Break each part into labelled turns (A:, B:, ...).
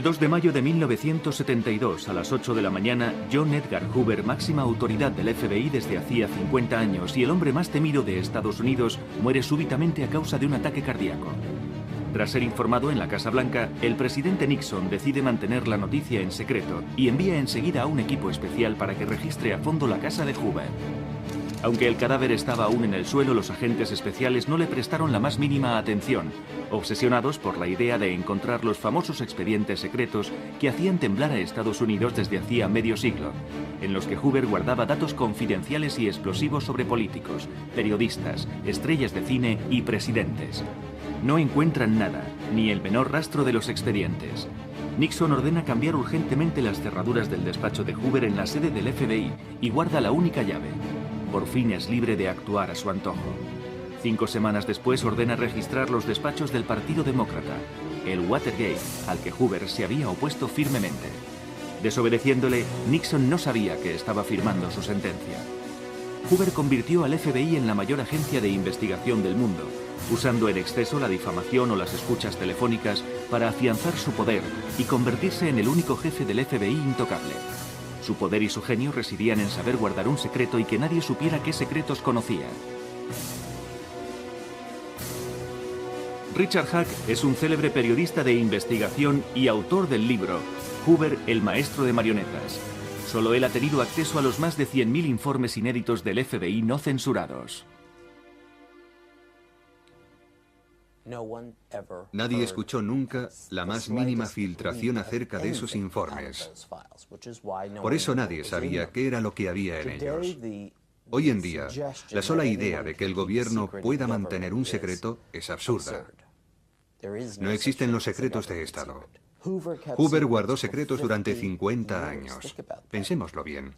A: 2 de mayo de 1972, a las 8 de la mañana, John Edgar Hoover, máxima autoridad del FBI desde hacía 50 años y el hombre más temido de Estados Unidos, muere súbitamente a causa de un ataque cardíaco. Tras ser informado en la Casa Blanca, el presidente Nixon decide mantener la noticia en secreto y envía enseguida a un equipo especial para que registre a fondo la casa de Hoover. Aunque el cadáver estaba aún en el suelo, los agentes especiales no le prestaron la más mínima atención, obsesionados por la idea de encontrar los famosos expedientes secretos que hacían temblar a Estados Unidos desde hacía medio siglo, en los que Hoover guardaba datos confidenciales y explosivos sobre políticos, periodistas, estrellas de cine y presidentes. No encuentran nada, ni el menor rastro de los expedientes. Nixon ordena cambiar urgentemente las cerraduras del despacho de Hoover en la sede del FBI y guarda la única llave. Por fin es libre de actuar a su antojo. 5 semanas después ordena registrar los despachos del Partido Demócrata, el Watergate, al que Hoover se había opuesto firmemente. Desobedeciéndole, Nixon no sabía que estaba firmando su sentencia. Hoover convirtió al FBI en la mayor agencia de investigación del mundo, usando en exceso la difamación o las escuchas telefónicas para afianzar su poder y convertirse en el único jefe del FBI intocable. Su poder y su genio residían en saber guardar un secreto y que nadie supiera qué secretos conocía. Richard Hack es un célebre periodista de investigación y autor del libro Hoover, el maestro de marionetas. Solo él ha tenido acceso a los más de 100.000 informes inéditos del FBI no censurados.
B: Nadie escuchó nunca la más mínima filtración acerca de esos informes. Por eso nadie sabía qué era lo que había en ellos. Hoy en día, la sola idea de que el gobierno pueda mantener un secreto es absurda. No existen los secretos de Estado. Hoover guardó secretos durante 50 años. Pensémoslo bien.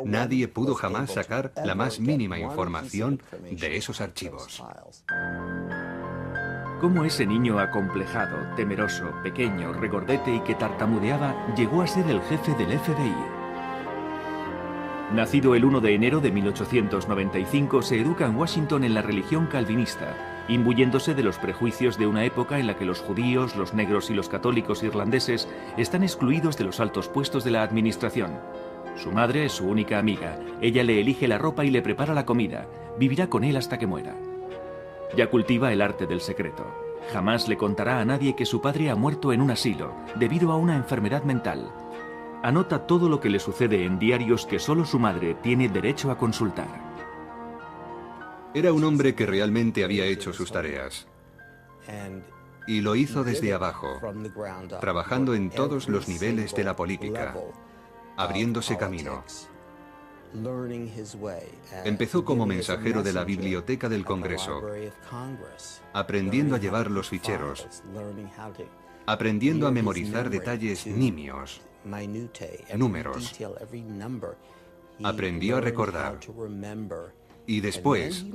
B: Nadie pudo jamás sacar la más mínima información de esos archivos.
A: Cómo ese niño acomplejado, temeroso, pequeño, regordete y que tartamudeaba llegó a ser el jefe del FBI. Nacido el 1 de enero de 1895, se educa en Washington en la religión calvinista, imbuyéndose de los prejuicios de una época en la que los judíos, los negros y los católicos irlandeses están excluidos de los altos puestos de la administración. Su madre es su única amiga, ella le elige la ropa y le prepara la comida, vivirá con él hasta que muera. Ya cultiva el arte del secreto. Jamás le contará a nadie que su padre ha muerto en un asilo, debido a una enfermedad mental. Anota todo lo que le sucede en diarios que solo su madre tiene derecho a consultar.
B: Era un hombre que realmente había hecho sus tareas. Y lo hizo desde abajo, trabajando en todos los niveles de la política, abriéndose camino. Empezó como mensajero de la biblioteca del Congreso, aprendiendo a llevar los ficheros, aprendiendo a memorizar detalles nimios, números. Aprendió a recordar y después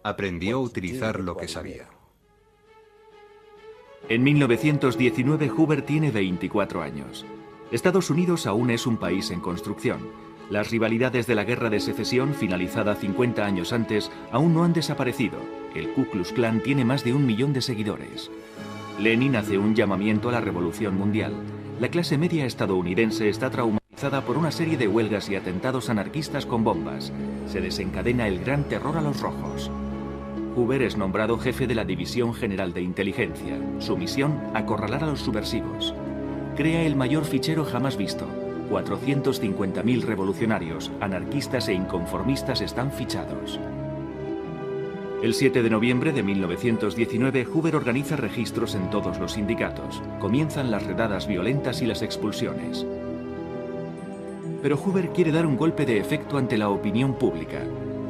B: aprendió a utilizar lo que sabía.
A: En 1919 Hoover tiene 24 años. Estados Unidos aún es un país en construcción. Las rivalidades de la Guerra de Secesión, finalizada 50 años antes, aún no han desaparecido. El Ku Klux Klan tiene más de 1 millón de seguidores. Lenin hace un llamamiento a la revolución mundial. La clase media estadounidense está traumatizada por una serie de huelgas y atentados anarquistas con bombas. Se desencadena el gran terror a los rojos. Hoover es nombrado jefe de la División General de Inteligencia. Su misión, acorralar a los subversivos. Crea el mayor fichero jamás visto. 450.000 revolucionarios, anarquistas e inconformistas están fichados. El 7 de noviembre de 1919, Hoover organiza registros en todos los sindicatos. Comienzan las redadas violentas y las expulsiones. Pero Hoover quiere dar un golpe de efecto ante la opinión pública.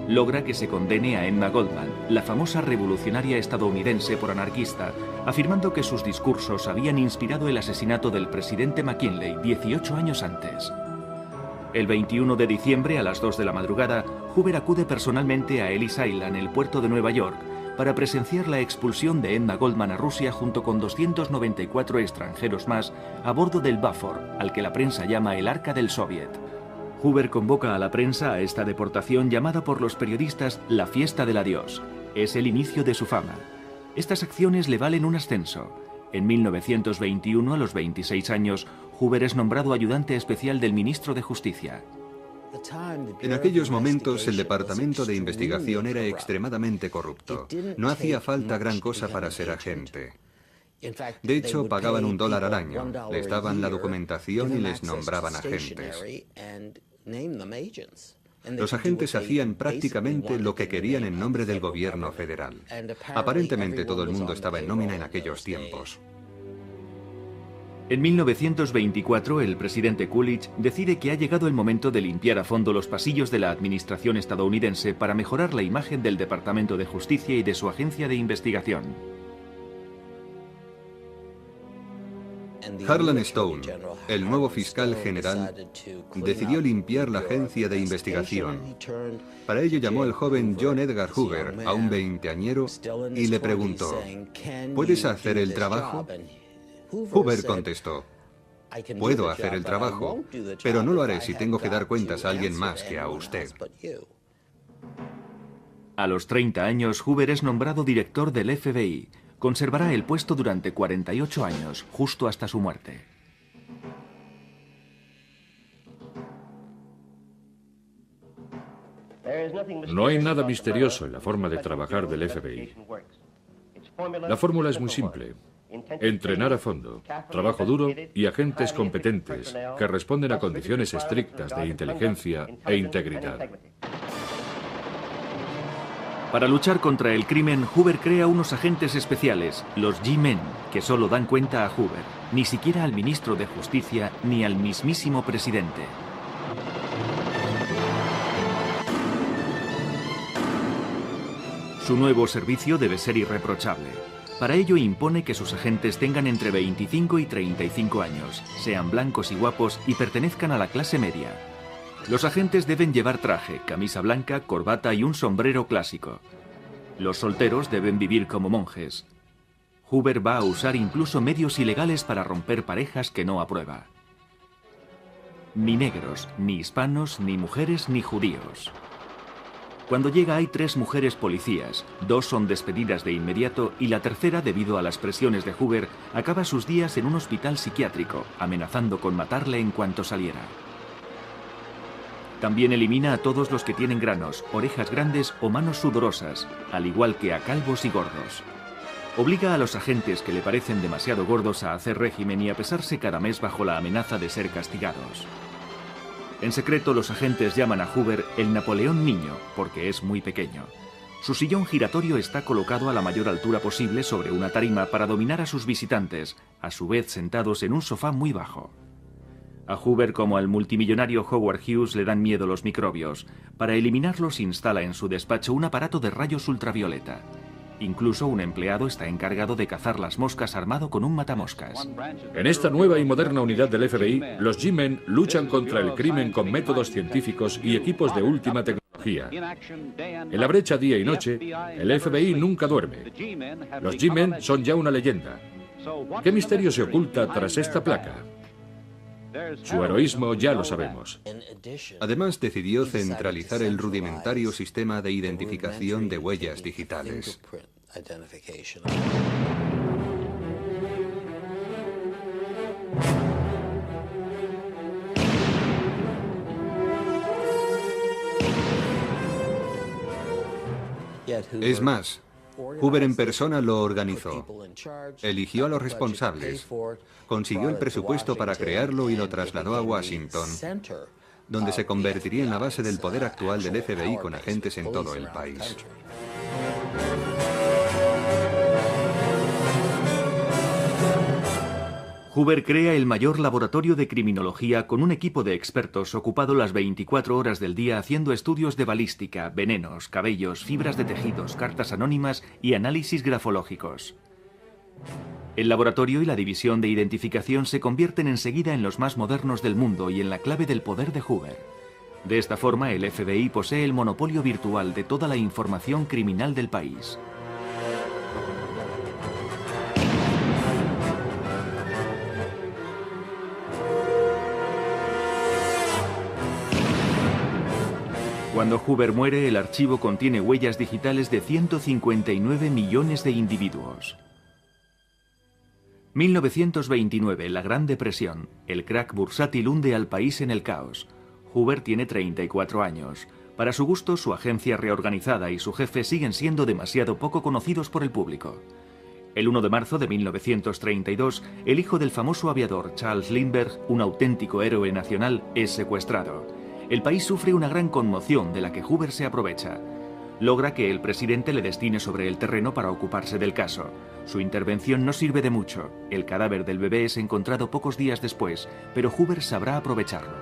A: Logra que se condene a Emma Goldman, la famosa revolucionaria estadounidense por anarquista, afirmando que sus discursos habían inspirado el asesinato del presidente McKinley 18 años antes. El 21 de diciembre a las 2 de la madrugada, Hoover acude personalmente a Ellis Island, el puerto de Nueva York, para presenciar la expulsión de Emma Goldman a Rusia junto con 294 extranjeros más a bordo del Buford, al que la prensa llama el Arca del Soviet. Hoover convoca a la prensa a esta deportación llamada por los periodistas la fiesta del adiós. Es el inicio de su fama. Estas acciones le valen un ascenso. En 1921, a los 26 años, Hoover es nombrado ayudante especial del ministro de Justicia.
B: En aquellos momentos el departamento de investigación era extremadamente corrupto. No hacía falta gran cosa para ser agente. De hecho, pagaban $1 al año, les daban la documentación y les nombraban agentes. Los agentes hacían prácticamente lo que querían en nombre del gobierno federal. Aparentemente todo el mundo estaba en nómina en aquellos tiempos.
A: En 1924, el presidente Coolidge decide que ha llegado el momento de limpiar a fondo los pasillos de la administración estadounidense para mejorar la imagen del Departamento de Justicia y de su agencia de investigación.
B: Harlan Stone, el nuevo fiscal general, decidió limpiar la agencia de investigación. Para ello llamó al joven John Edgar Hoover, a un veinteañero, y le preguntó: ¿puedes hacer el trabajo? Hoover contestó: puedo hacer el trabajo, pero no lo haré si tengo que dar cuentas a alguien más que a usted.
A: A los 30 años, Hoover es nombrado director del FBI. Conservará el puesto durante 48 años, justo hasta su muerte.
C: No hay nada misterioso en la forma de trabajar del FBI. La fórmula es muy simple. Entrenar a fondo, trabajo duro y agentes competentes que responden a condiciones estrictas de inteligencia e integridad.
A: Para luchar contra el crimen, Hoover crea unos agentes especiales, los G-Men, que solo dan cuenta a Hoover, ni siquiera al ministro de Justicia ni al mismísimo presidente. Su nuevo servicio debe ser irreprochable. Para ello impone que sus agentes tengan entre 25 y 35 años, sean blancos y guapos y pertenezcan a la clase media. Los agentes deben llevar traje, camisa blanca, corbata y un sombrero clásico. Los solteros deben vivir como monjes. Hoover va a usar incluso medios ilegales para romper parejas que no aprueba. Ni negros, ni hispanos, ni mujeres, ni judíos. Cuando llega hay 3 mujeres policías, 2 son despedidas de inmediato y la tercera, debido a las presiones de Hoover, acaba sus días en un hospital psiquiátrico, amenazando con matarle en cuanto saliera. También elimina a todos los que tienen granos, orejas grandes o manos sudorosas, al igual que a calvos y gordos. Obliga a los agentes que le parecen demasiado gordos a hacer régimen y a pesarse cada mes bajo la amenaza de ser castigados. En secreto, los agentes llaman a Hoover el Napoleón Niño, porque es muy pequeño. Su sillón giratorio está colocado a la mayor altura posible sobre una tarima para dominar a sus visitantes, a su vez sentados en un sofá muy bajo. A Hoover, como al multimillonario Howard Hughes, le dan miedo los microbios. Para eliminarlos instala en su despacho un aparato de rayos ultravioleta. Incluso un empleado está encargado de cazar las moscas armado con un matamoscas.
C: En esta nueva y moderna unidad del FBI, los G-Men luchan contra el crimen con métodos científicos y equipos de última tecnología. En la brecha día y noche, el FBI nunca duerme. Los G-Men son ya una leyenda. ¿Qué misterio se oculta tras esta placa? Su heroísmo ya lo sabemos.
B: Además, decidió centralizar el rudimentario sistema de identificación de huellas digitales. Es más, Hoover en persona lo organizó. Eligió a los responsables, consiguió el presupuesto para crearlo y lo trasladó a Washington, donde se convertiría en la base del poder actual del FBI con agentes en todo el país.
A: Hoover crea el mayor laboratorio de criminología con un equipo de expertos ocupado las 24 horas del día haciendo estudios de balística, venenos, cabellos, fibras de tejidos, cartas anónimas y análisis grafológicos. El laboratorio y la división de identificación se convierten enseguida en los más modernos del mundo y en la clave del poder de Hoover. De esta forma, el FBI posee el monopolio virtual de toda la información criminal del país. Cuando Hoover muere, el archivo contiene huellas digitales de 159 millones de individuos. 1929, la Gran Depresión. El crack bursátil hunde al país en el caos. Hoover tiene 34 años. Para su gusto, su agencia reorganizada y su jefe siguen siendo demasiado poco conocidos por el público. El 1 de marzo de 1932, el hijo del famoso aviador Charles Lindbergh, un auténtico héroe nacional, es secuestrado. El país sufre una gran conmoción de la que Hoover se aprovecha. Logra que el presidente le destine sobre el terreno para ocuparse del caso. Su intervención no sirve de mucho. El cadáver del bebé es encontrado pocos días después, pero Hoover sabrá aprovecharlo.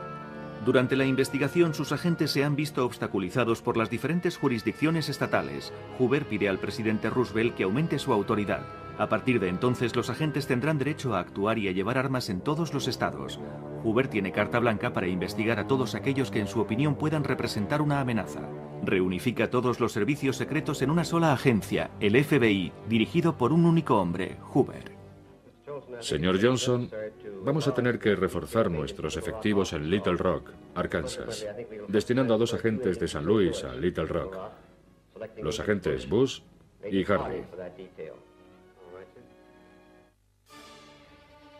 A: Durante la investigación, sus agentes se han visto obstaculizados por las diferentes jurisdicciones estatales. Hoover pide al presidente Roosevelt que aumente su autoridad. A partir de entonces, los agentes tendrán derecho a actuar y a llevar armas en todos los estados. Hoover tiene carta blanca para investigar a todos aquellos que en su opinión puedan representar una amenaza. Reunifica todos los servicios secretos en una sola agencia, el FBI, dirigido por un único hombre, Hoover.
C: Señor Johnson, vamos a tener que reforzar nuestros efectivos en Little Rock, Arkansas, destinando a 2 agentes de San Luis a Little Rock, los agentes Bush y Hardy.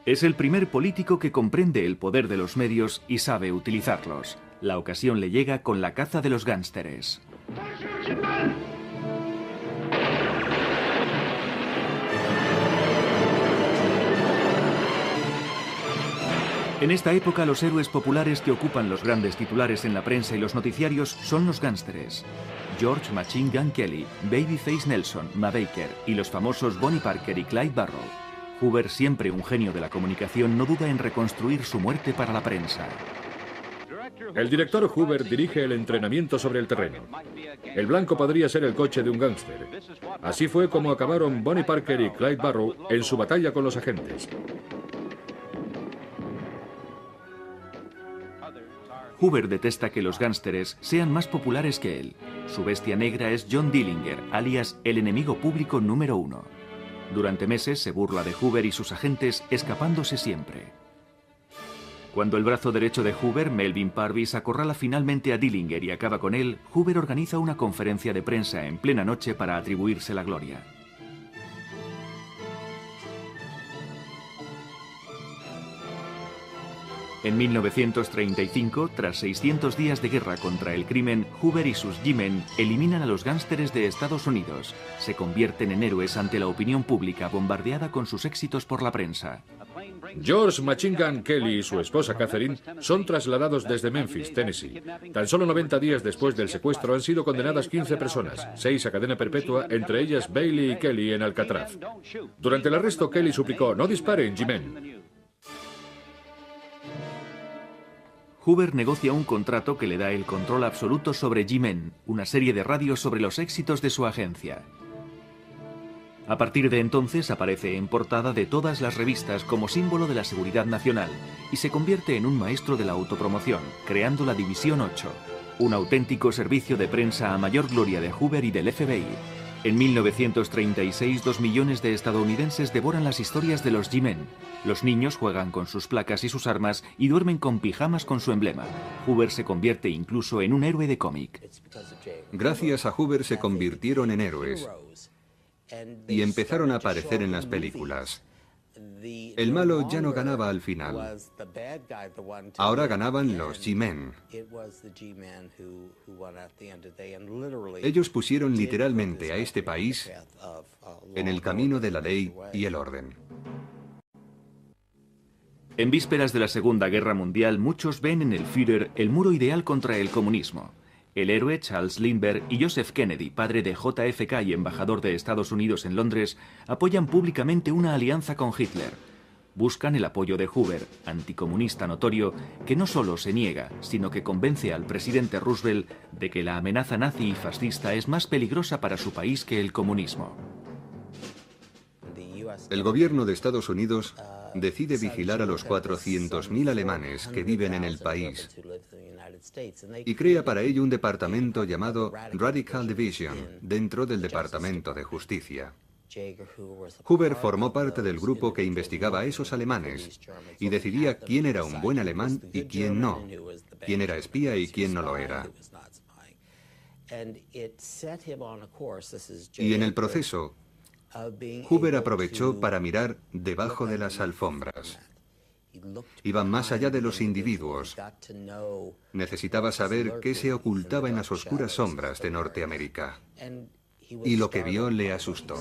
A: Es el primer político que comprende el poder de los medios y sabe utilizarlos. La ocasión le llega con la caza de los gánsteres. En esta época, los héroes populares que ocupan los grandes titulares en la prensa y los noticiarios son los gánsteres. George Machine Gun Kelly, Babyface Nelson, Ma Baker y los famosos Bonnie Parker y Clyde Barrow. Hoover, siempre un genio de la comunicación, no duda en reconstruir su muerte para la prensa.
C: El director Hoover dirige el entrenamiento sobre el terreno. El blanco podría ser el coche de un gángster. Así fue como acabaron Bonnie Parker y Clyde Barrow en su batalla con los agentes.
A: Hoover detesta que los gánsteres sean más populares que él. Su bestia negra es John Dillinger, alias el enemigo público número 1. Durante meses se burla de Hoover y sus agentes, escapándose siempre. Cuando el brazo derecho de Hoover, Melvin Parvis, acorrala finalmente a Dillinger y acaba con él, Hoover organiza una conferencia de prensa en plena noche para atribuirse la gloria. En 1935, tras 600 días de guerra contra el crimen, Hoover y sus G-Men eliminan a los gánsteres de Estados Unidos. Se convierten en héroes ante la opinión pública bombardeada con sus éxitos por la prensa.
C: George Machine Gun Kelly y su esposa Catherine son trasladados desde Memphis, Tennessee. Tan solo 90 días después del secuestro han sido condenadas 15 personas, 6 a cadena perpetua, entre ellas Bailey y Kelly en Alcatraz. Durante el arresto, Kelly suplicó: "No disparen, G-Men".
A: Hoover negocia un contrato que le da el control absoluto sobre G-Men, una serie de radios sobre los éxitos de su agencia. A partir de entonces aparece en portada de todas las revistas como símbolo de la seguridad nacional y se convierte en un maestro de la autopromoción, creando la División 8, un auténtico servicio de prensa a mayor gloria de Hoover y del FBI. En 1936, 2 millones de estadounidenses devoran las historias de los G-Men. Los niños juegan con sus placas y sus armas y duermen con pijamas con su emblema. Hoover se convierte incluso en un héroe de cómic.
B: Gracias a Hoover se convirtieron en héroes y empezaron a aparecer en las películas. El malo ya no ganaba al final. Ahora ganaban los G-Men. Ellos pusieron literalmente a este país en el camino de la ley y el orden.
A: En vísperas de la Segunda Guerra Mundial, muchos ven en el Führer el muro ideal contra el comunismo. El héroe Charles Lindbergh y Joseph Kennedy, padre de JFK y embajador de Estados Unidos en Londres, apoyan públicamente una alianza con Hitler. Buscan el apoyo de Hoover, anticomunista notorio, que no solo se niega, sino que convence al presidente Roosevelt de que la amenaza nazi y fascista es más peligrosa para su país que el comunismo.
B: El gobierno de Estados Unidos decide vigilar a los 400.000 alemanes que viven en el país y crea para ello un departamento llamado Radical Division dentro del Departamento de Justicia. Hoover formó parte del grupo que investigaba a esos alemanes y decidía quién era un buen alemán y quién no, quién era espía y quién no lo era. Y en el proceso, Hoover aprovechó para mirar debajo de las alfombras. Iba más allá de los individuos. Necesitaba saber qué se ocultaba en las oscuras sombras de Norteamérica. Y lo que vio le asustó.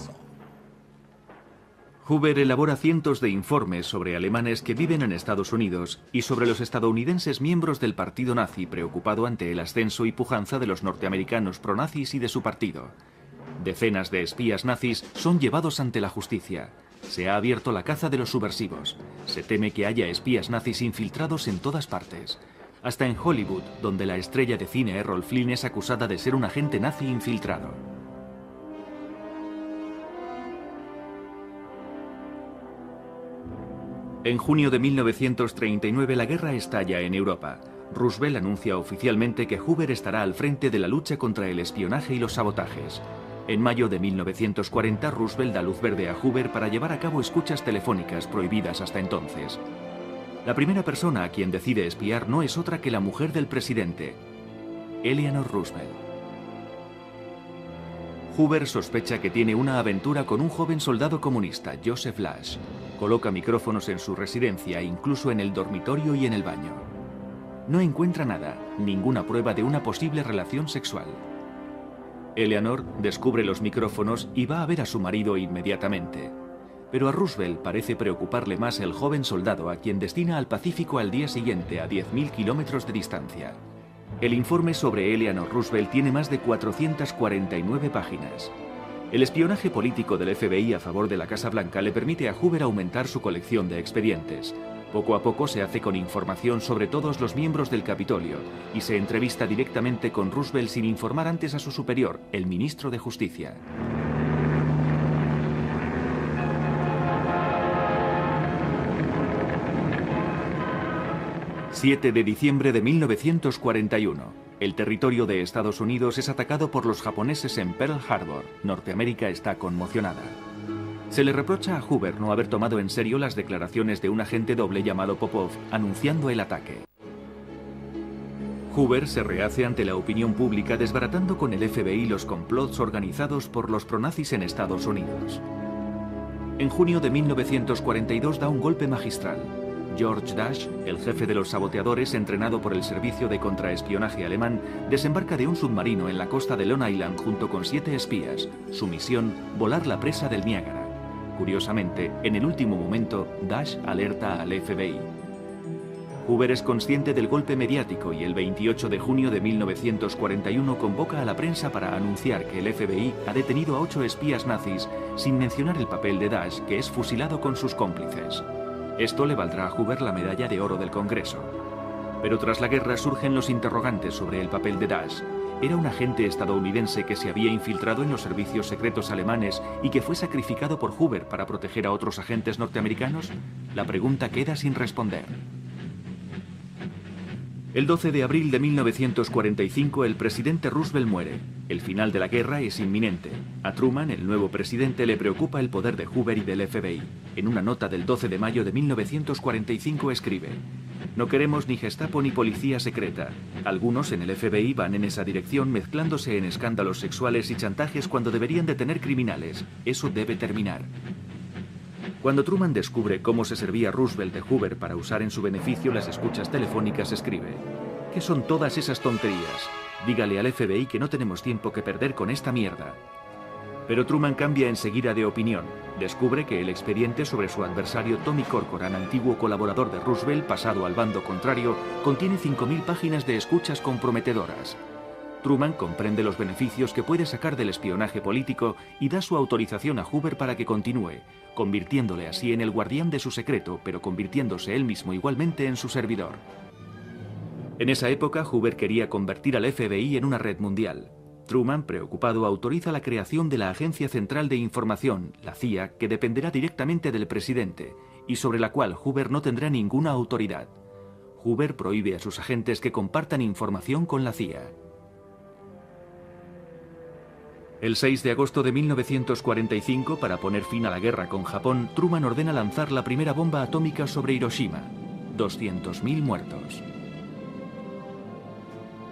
A: Hoover elabora cientos de informes sobre alemanes que viven en Estados Unidos y sobre los estadounidenses miembros del partido nazi, preocupado ante el ascenso y pujanza de los norteamericanos pronazis y de su partido. Decenas de espías nazis son llevados ante la justicia. Se ha abierto la caza de los subversivos. Se teme que haya espías nazis infiltrados en todas partes. Hasta en Hollywood, donde la estrella de cine Errol Flynn es acusada de ser un agente nazi infiltrado. En junio de 1939 la guerra estalla en Europa. Roosevelt anuncia oficialmente que Hoover estará al frente de la lucha contra el espionaje y los sabotajes. En mayo de 1940 Roosevelt da luz verde a Hoover para llevar a cabo escuchas telefónicas prohibidas hasta entonces. La primera persona a quien decide espiar no es otra que la mujer del presidente, Eleanor Roosevelt. Hoover sospecha que tiene una aventura con un joven soldado comunista, Joseph Lash. Coloca micrófonos en su residencia, incluso en el dormitorio y en el baño. No encuentra nada, ninguna prueba de una posible relación sexual. Eleanor descubre los micrófonos y va a ver a su marido inmediatamente. Pero a Roosevelt parece preocuparle más el joven soldado a quien destina al Pacífico al día siguiente a 10.000 kilómetros de distancia. El informe sobre Eleanor Roosevelt tiene más de 449 páginas. El espionaje político del FBI a favor de la Casa Blanca le permite a Hoover aumentar su colección de expedientes. Poco a poco se hace con información sobre todos los miembros del Capitolio y se entrevista directamente con Roosevelt sin informar antes a su superior, el ministro de Justicia. ...7 de diciembre de 1941... El territorio de Estados Unidos es atacado por los japoneses en Pearl Harbor. Norteamérica está conmocionada. Se le reprocha a Hoover no haber tomado en serio las declaraciones de un agente doble llamado Popov, anunciando el ataque. Hoover se rehace ante la opinión pública desbaratando con el FBI los complots organizados por los pronazis en Estados Unidos. En junio de 1942 da un golpe magistral. George Dash, el jefe de los saboteadores entrenado por el servicio de contraespionaje alemán, desembarca de un submarino en la costa de Long Island junto con 7 espías. Su misión, volar la presa del Niágara. Curiosamente, en el último momento, Dash alerta al FBI. Hoover es consciente del golpe mediático y el 28 de junio de 1941 convoca a la prensa para anunciar que el FBI ha detenido a 8 espías nazis sin mencionar el papel de Dash, que es fusilado con sus cómplices. Esto le valdrá a Hoover la medalla de oro del Congreso. Pero tras la guerra surgen los interrogantes sobre el papel de Dash. ¿Era un agente estadounidense que se había infiltrado en los servicios secretos alemanes y que fue sacrificado por Hoover para proteger a otros agentes norteamericanos? La pregunta queda sin responder. El 12 de abril de 1945 el presidente Roosevelt muere. El final de la guerra es inminente. A Truman, el nuevo presidente, le preocupa el poder de Hoover y del FBI. En una nota del 12 de mayo de 1945 escribe: "No queremos ni Gestapo ni policía secreta. Algunos en el FBI van en esa dirección mezclándose en escándalos sexuales y chantajes cuando deberían detener criminales. Eso debe terminar". Cuando Truman descubre cómo se servía Roosevelt de Hoover para usar en su beneficio las escuchas telefónicas, escribe: ¿Qué son todas esas tonterías? Dígale al FBI que no tenemos tiempo que perder con esta mierda. Pero Truman cambia enseguida de opinión. Descubre que el expediente sobre su adversario Tommy Corcoran, antiguo colaborador de Roosevelt pasado al bando contrario, contiene 5.000 páginas de escuchas comprometedoras. Truman comprende los beneficios que puede sacar del espionaje político y da su autorización a Hoover para que continúe, convirtiéndole así en el guardián de su secreto, pero convirtiéndose él mismo igualmente en su servidor. En esa época, Hoover quería convertir al FBI en una red mundial. Truman, preocupado, autoriza la creación de la Agencia Central de Información, la CIA, que dependerá directamente del presidente, y sobre la cual Hoover no tendrá ninguna autoridad. Hoover prohíbe a sus agentes que compartan información con la CIA. El 6 de agosto de 1945, para poner fin a la guerra con Japón, Truman ordena lanzar la primera bomba atómica sobre Hiroshima. 200.000 muertos.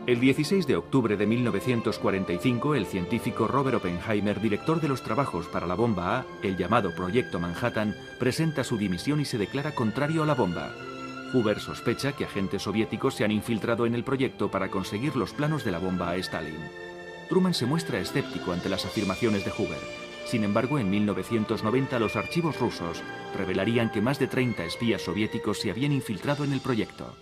A: El 16 de octubre de 1945, el científico Robert Oppenheimer, director de los trabajos para la bomba A, el llamado Proyecto Manhattan, presenta su dimisión y se declara contrario a la bomba. Hoover sospecha que agentes soviéticos se han infiltrado en el proyecto para conseguir los planos de la bomba a Stalin. Truman se muestra escéptico ante las afirmaciones de Hoover. Sin embargo, en 1990 los archivos rusos revelarían que más de 30 espías soviéticos se habían infiltrado en el proyecto.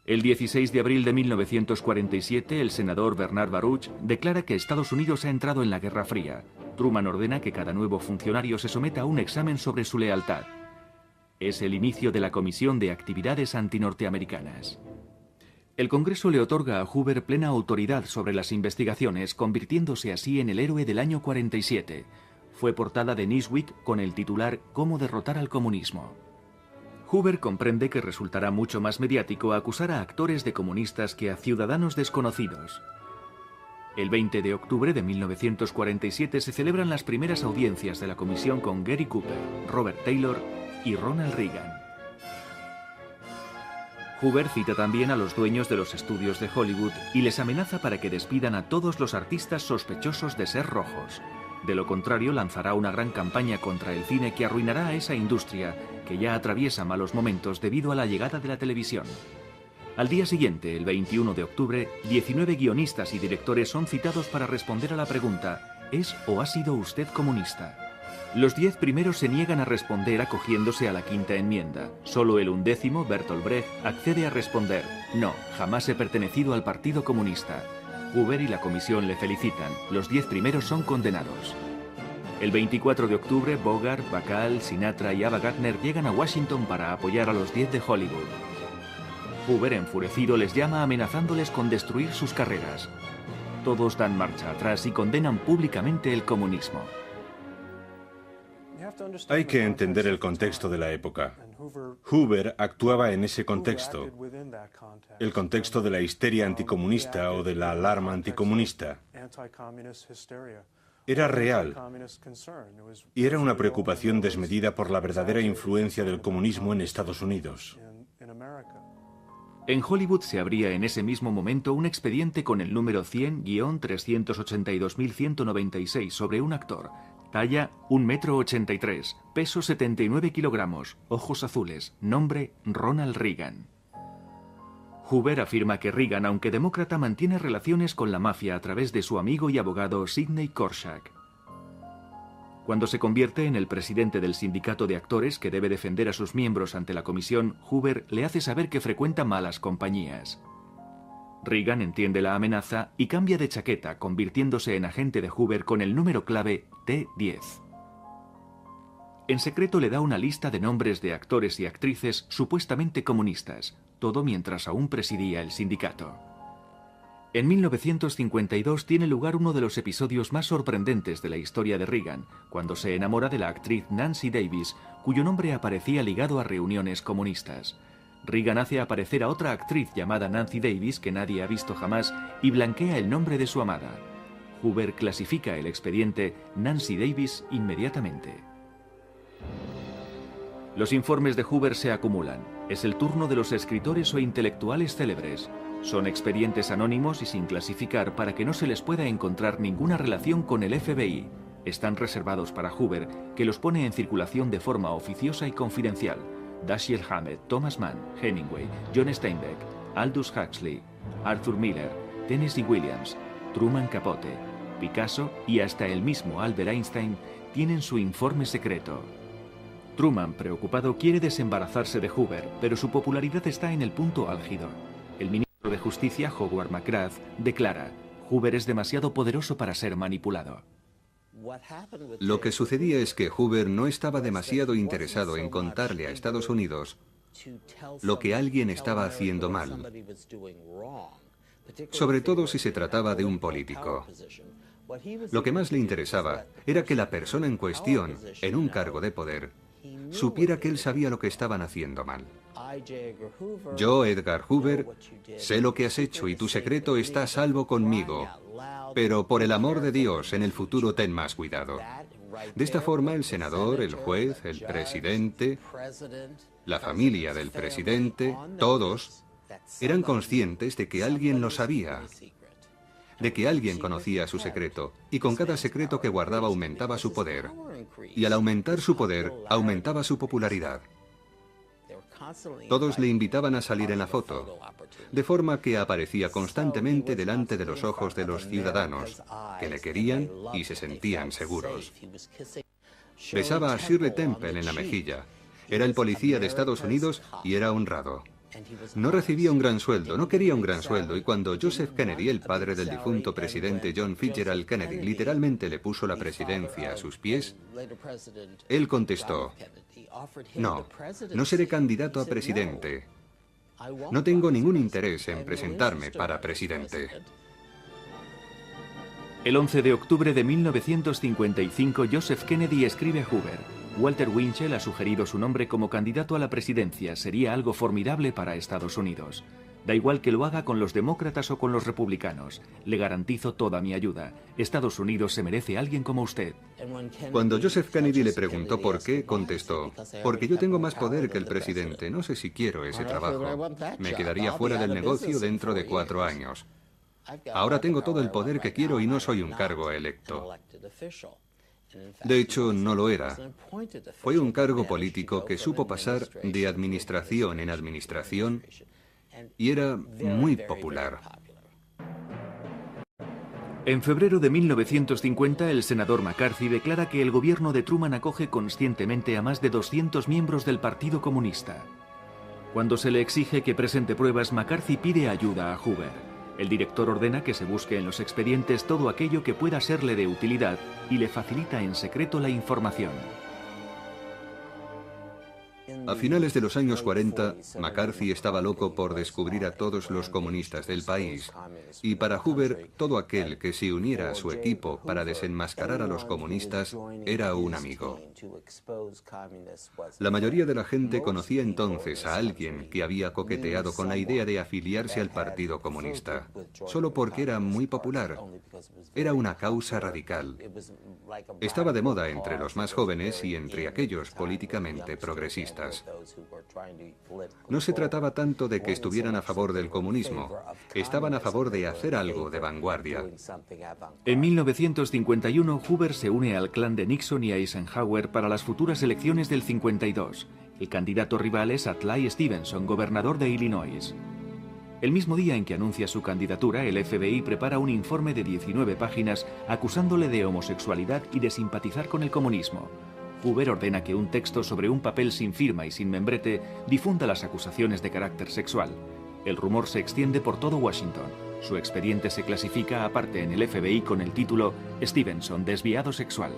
A: El 16 de abril de 1947, el senador Bernard Baruch declara que Estados Unidos ha entrado en la Guerra Fría. Truman ordena que cada nuevo funcionario se someta a un examen sobre su lealtad. Es el inicio de la Comisión de Actividades Antinorteamericanas. El Congreso le otorga a Hoover plena autoridad sobre las investigaciones, convirtiéndose así en el héroe del año 47. Fue portada de Newsweek con el titular «Cómo derrotar al comunismo». Hoover comprende que resultará mucho más mediático acusar a actores de comunistas que a ciudadanos desconocidos. El 20 de octubre de 1947 se celebran las primeras audiencias de la comisión con Gary Cooper, Robert Taylor y Ronald Reagan. Hoover cita también a los dueños de los estudios de Hollywood y les amenaza para que despidan a todos los artistas sospechosos de ser rojos. De lo contrario, lanzará una gran campaña contra el cine que arruinará a esa industria que ya atraviesa malos momentos debido a la llegada de la televisión. Al día siguiente, el 21 de octubre, 19 guionistas y directores son citados para responder a la pregunta ¿es o ha sido usted comunista? Los 10 primeros se niegan a responder acogiéndose a la quinta enmienda. Solo el 11º, Bertolt Brecht, accede a responder no, jamás he pertenecido al Partido Comunista. Hoover y la comisión le felicitan. Los 10 primeros son condenados. El 24 de octubre, Bogart, Bacall, Sinatra y Ava Gardner llegan a Washington para apoyar a los 10 de Hollywood. Hoover, enfurecido, les llama amenazándoles con destruir sus carreras. Todos dan marcha atrás y condenan públicamente el comunismo.
D: Hay que entender el contexto de la época. Hoover actuaba en ese contexto, el contexto de la histeria anticomunista o de la alarma anticomunista. Era real y era una preocupación desmedida por la verdadera influencia del comunismo en Estados Unidos.
A: En Hollywood se abría en ese mismo momento un expediente con el número 100-382.196 sobre un actor. Talla 1,83 m, peso 79 kilogramos, ojos azules, nombre Ronald Reagan. Hoover afirma que Reagan, aunque demócrata, mantiene relaciones con la mafia a través de su amigo y abogado Sidney Korshak. Cuando se convierte en el presidente del sindicato de actores que debe defender a sus miembros ante la comisión, Hoover le hace saber que frecuenta malas compañías. Reagan entiende la amenaza y cambia de chaqueta, convirtiéndose en agente de Hoover con el número clave T10. En secreto le da una lista de nombres de actores y actrices supuestamente comunistas, todo mientras aún presidía el sindicato. En 1952 tiene lugar uno de los episodios más sorprendentes de la historia de Reagan, cuando se enamora de la actriz Nancy Davis, cuyo nombre aparecía ligado a reuniones comunistas. Reagan hace aparecer a otra actriz llamada Nancy Davis que nadie ha visto jamás y blanquea el nombre de su amada. Hoover clasifica el expediente Nancy Davis inmediatamente. Los informes de Hoover se acumulan. Es el turno de los escritores o intelectuales célebres. Son expedientes anónimos y sin clasificar para que no se les pueda encontrar ninguna relación con el FBI. Están reservados para Hoover, que los pone en circulación de forma oficiosa y confidencial. Dashiell Hammett, Thomas Mann, Hemingway, John Steinbeck, Aldous Huxley, Arthur Miller, Tennessee Williams, Truman Capote, Picasso y hasta el mismo Albert Einstein tienen su informe secreto. Truman, preocupado, quiere desembarazarse de Hoover, pero su popularidad está en el punto álgido. El ministro de Justicia, Howard McGrath, declara: Hoover es demasiado poderoso para ser manipulado.
B: Lo que sucedía es que Hoover no estaba demasiado interesado en contarle a Estados Unidos lo que alguien estaba haciendo mal, sobre todo si se trataba de un político. Lo que más le interesaba era que la persona en cuestión, en un cargo de poder, supiera que él sabía lo que estaban haciendo mal. Yo, Edgar Hoover, sé lo que has hecho y tu secreto está a salvo conmigo, pero por el amor de Dios, en el futuro ten más cuidado. De esta forma, el senador, el juez, el presidente, la familia del presidente, todos Eran conscientes de que alguien lo sabía, de que alguien conocía su secreto, y con cada secreto que guardaba aumentaba su poder. Y al aumentar su poder, aumentaba su popularidad. Todos le invitaban a salir en la foto, de forma que aparecía constantemente delante de los ojos de los ciudadanos, que le querían y se sentían seguros. Besaba a Shirley Temple en la mejilla. Era el policía de Estados Unidos y era honrado. No recibía un gran sueldo, no quería un gran sueldo, y cuando Joseph Kennedy, el padre del difunto presidente John Fitzgerald Kennedy, literalmente le puso la presidencia a sus pies, él contestó: no, no seré candidato a presidente. No tengo ningún interés en presentarme para presidente.
A: El 11 de octubre de 1955, Joseph Kennedy escribe a Hoover: Walter Winchell ha sugerido su nombre como candidato a la presidencia. Sería algo formidable para Estados Unidos. Da igual que lo haga con los demócratas o con los republicanos. Le garantizo toda mi ayuda. Estados Unidos se merece a alguien como usted.
B: Cuando Joseph Kennedy le preguntó por qué, contestó: porque yo tengo más poder que el presidente. No sé si quiero ese trabajo. Me quedaría fuera del negocio dentro de 4 años. Ahora tengo todo el poder que quiero y no soy un cargo electo. De hecho, no lo era. Fue un cargo político que supo pasar de administración en administración y era muy popular.
A: En febrero de 1950, el senador McCarthy declara que el gobierno de Truman acoge conscientemente a más de 200 miembros del Partido Comunista. Cuando se le exige que presente pruebas, McCarthy pide ayuda a Hoover. El director ordena que se busque en los expedientes todo aquello que pueda serle de utilidad y le facilita en secreto la información.
B: A finales de los años 40, McCarthy estaba loco por descubrir a todos los comunistas del país. Y para Hoover, todo aquel que se uniera a su equipo para desenmascarar a los comunistas era un amigo. La mayoría de la gente conocía entonces a alguien que había coqueteado con la idea de afiliarse al Partido Comunista, solo porque era muy popular. Era una causa radical. Estaba de moda entre los más jóvenes y entre aquellos políticamente progresistas. No se trataba tanto de que estuvieran a favor del comunismo, estaban a favor de hacer algo de vanguardia.
A: En 1951, Hoover se une al clan de Nixon y Eisenhower para las futuras elecciones del 52. El candidato rival es Adlai Stevenson, gobernador de Illinois. El mismo día en que anuncia su candidatura, el FBI prepara un informe de 19 páginas acusándole de homosexualidad y de simpatizar con el comunismo. Hoover ordena que un texto sobre un papel sin firma y sin membrete difunda las acusaciones de carácter sexual. El rumor se extiende por todo Washington. Su expediente se clasifica aparte en el FBI con el título Stevenson, desviado sexual.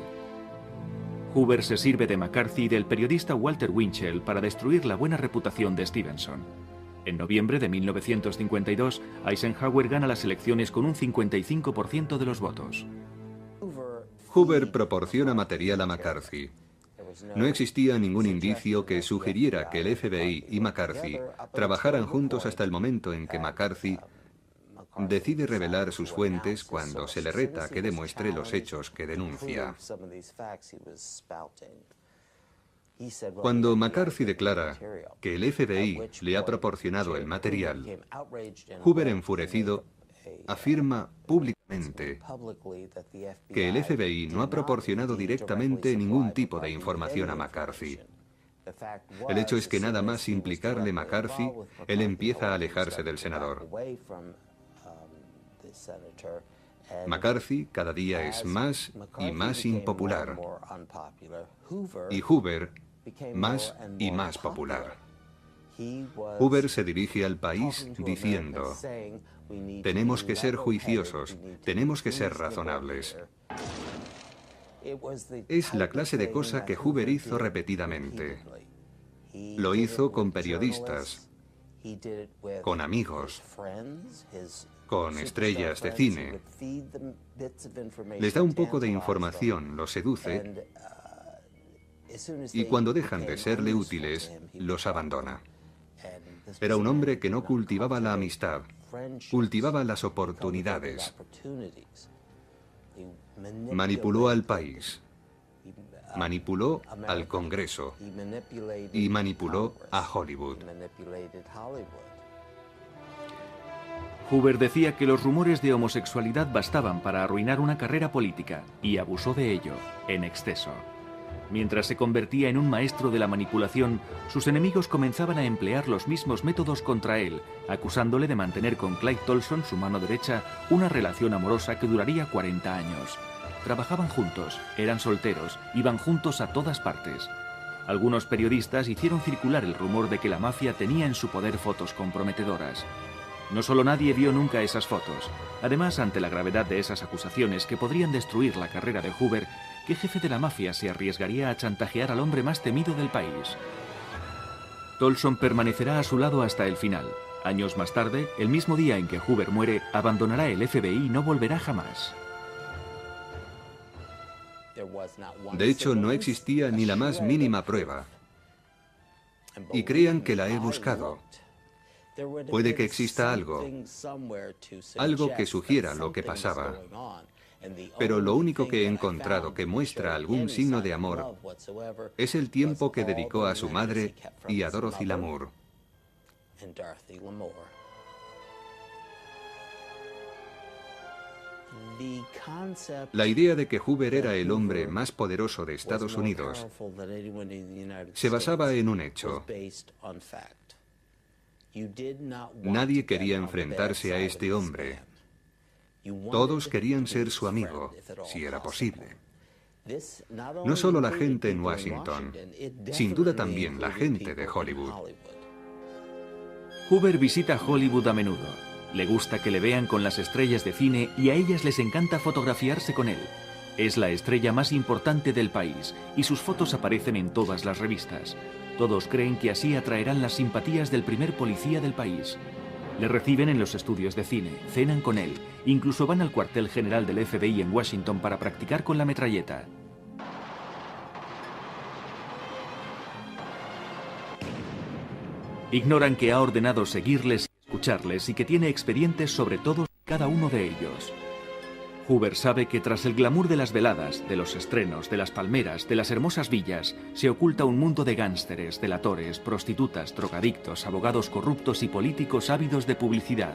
A: Hoover se sirve de McCarthy y del periodista Walter Winchell para destruir la buena reputación de Stevenson. En noviembre de 1952, Eisenhower gana las elecciones con un 55% de los votos.
B: Hoover proporciona material a McCarthy. No existía ningún indicio que sugiriera que el FBI y McCarthy trabajaran juntos hasta el momento en que McCarthy decide revelar sus fuentes cuando se le reta que demuestre los hechos que denuncia. Cuando McCarthy declara que el FBI le ha proporcionado el material, Hoover, enfurecido, afirma públicamente que el FBI no ha proporcionado directamente ningún tipo de información a McCarthy. El hecho es que nada más implicarle McCarthy, él empieza a alejarse del senador. McCarthy cada día es más y más impopular, y Hoover más y más popular. Hoover se dirige al país diciendo: tenemos que ser juiciosos, tenemos que ser razonables. Es la clase de cosa que Hoover hizo repetidamente. Lo hizo con periodistas, con amigos, con estrellas de cine. Les da un poco de información, los seduce, y cuando dejan de serle útiles, los abandona. Era un hombre que no cultivaba la amistad, cultivaba las oportunidades. Manipuló al país, manipuló al Congreso y manipuló a Hollywood.
A: Hoover decía que los rumores de homosexualidad bastaban para arruinar una carrera política y abusó de ello, en exceso. Mientras se convertía en un maestro de la manipulación, sus enemigos comenzaban a emplear los mismos métodos contra él, acusándole de mantener con Clyde Tolson, su mano derecha, una relación amorosa que duraría 40 años. Trabajaban juntos, eran solteros, iban juntos a todas partes. Algunos periodistas hicieron circular el rumor de que la mafia tenía en su poder fotos comprometedoras. No solo nadie vio nunca esas fotos. Además, ante la gravedad de esas acusaciones que podrían destruir la carrera de Hoover, ¿qué jefe de la mafia se arriesgaría a chantajear al hombre más temido del país? Tolson permanecerá a su lado hasta el final. Años más tarde, el mismo día en que Hoover muere, abandonará el FBI y no volverá jamás.
B: De hecho, no existía ni la más mínima prueba. Y crean que la he buscado. Puede que exista algo que sugiera lo que pasaba. Pero lo único que he encontrado que muestra algún signo de amor es el tiempo que dedicó a su madre y a Dorothy Lamour. La idea de que Hoover era el hombre más poderoso de Estados Unidos se basaba en un hecho. Nadie quería enfrentarse a este hombre. Todos querían ser su amigo, si era posible. No solo la gente en Washington, sin duda también la gente de Hollywood.
A: Hoover visita Hollywood a menudo. Le gusta que le vean con las estrellas de cine y a ellas les encanta fotografiarse con él. Es la estrella más importante del país y sus fotos aparecen en todas las revistas. Todos creen que así atraerán las simpatías del primer policía del país. Le reciben en los estudios de cine, cenan con él, incluso van al cuartel general del FBI en Washington para practicar con la metralleta. Ignoran que ha ordenado seguirles y escucharles y que tiene expedientes sobre todos y cada uno de ellos. Hoover sabe que tras el glamour de las veladas, de los estrenos, de las palmeras, de las hermosas villas, se oculta un mundo de gánsteres, delatores, prostitutas, drogadictos, abogados corruptos y políticos ávidos de publicidad.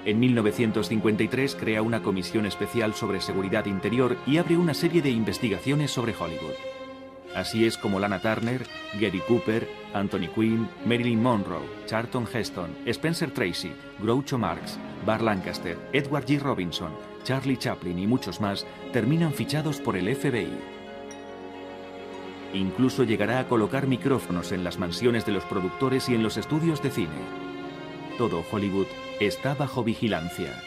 A: En 1953 crea una comisión especial sobre seguridad interior y abre una serie de investigaciones sobre Hollywood. Así es como Lana Turner, Gary Cooper, Anthony Quinn, Marilyn Monroe, Charlton Heston, Spencer Tracy, Groucho Marx, Burt Lancaster, Edward G. Robinson, Charlie Chaplin y muchos más terminan fichados por el FBI. Incluso llegará a colocar micrófonos en las mansiones de los productores y en los estudios de cine. Todo Hollywood está bajo vigilancia.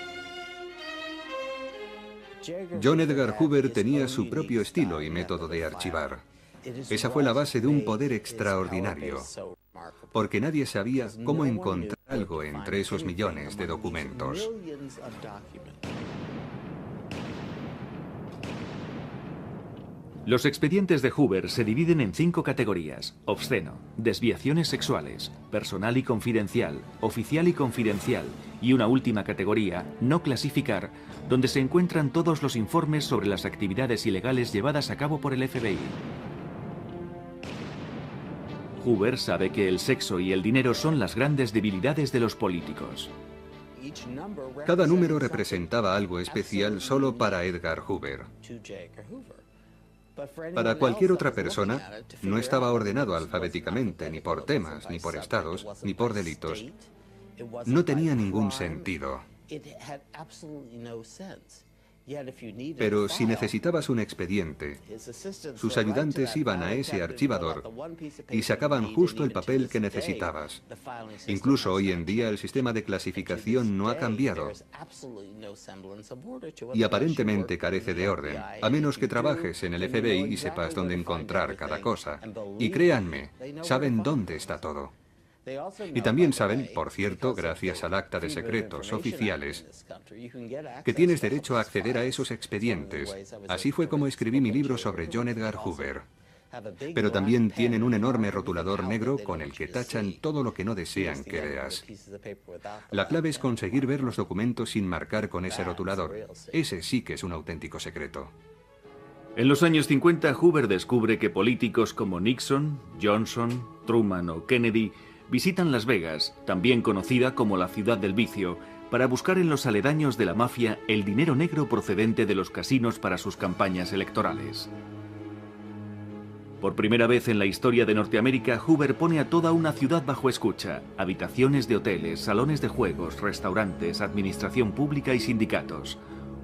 B: John Edgar Hoover tenía su propio estilo y método de archivar. Esa fue la base de un poder extraordinario, porque nadie sabía cómo encontrar algo entre esos millones de documentos.
A: Los expedientes de Hoover se dividen en 5 categorías: obsceno, desviaciones sexuales, personal y confidencial, oficial y confidencial, y una última categoría, no clasificar, donde se encuentran todos los informes sobre las actividades ilegales llevadas a cabo por el FBI. Hoover sabe que el sexo y el dinero son las grandes debilidades de los políticos.
B: Cada número representaba algo especial solo para Edgar Hoover. Para cualquier otra persona, no estaba ordenado alfabéticamente, ni por temas, ni por estados, ni por delitos. No tenía ningún sentido. Pero si necesitabas un expediente, sus ayudantes iban a ese archivador y sacaban justo el papel que necesitabas. Incluso hoy en día el sistema de clasificación no ha cambiado y aparentemente carece de orden, a menos que trabajes en el FBI y sepas dónde encontrar cada cosa. Y créanme, saben dónde está todo. Y también saben, por cierto, gracias al Acta de Secretos Oficiales, que tienes derecho a acceder a esos expedientes. Así fue como escribí mi libro sobre John Edgar Hoover. Pero también tienen un enorme rotulador negro con el que tachan todo lo que no desean que veas. La clave es conseguir ver los documentos sin marcar con ese rotulador. Ese sí que es un auténtico secreto.
A: En los años 50, Hoover descubre que políticos como Nixon, Johnson, Truman o Kennedy visitan Las Vegas, también conocida como la ciudad del vicio, para buscar en los aledaños de la mafia el dinero negro procedente de los casinos para sus campañas electorales. Por primera vez en la historia de Norteamérica, Hoover pone a toda una ciudad bajo escucha: habitaciones de hoteles, salones de juegos, restaurantes, administración pública y sindicatos.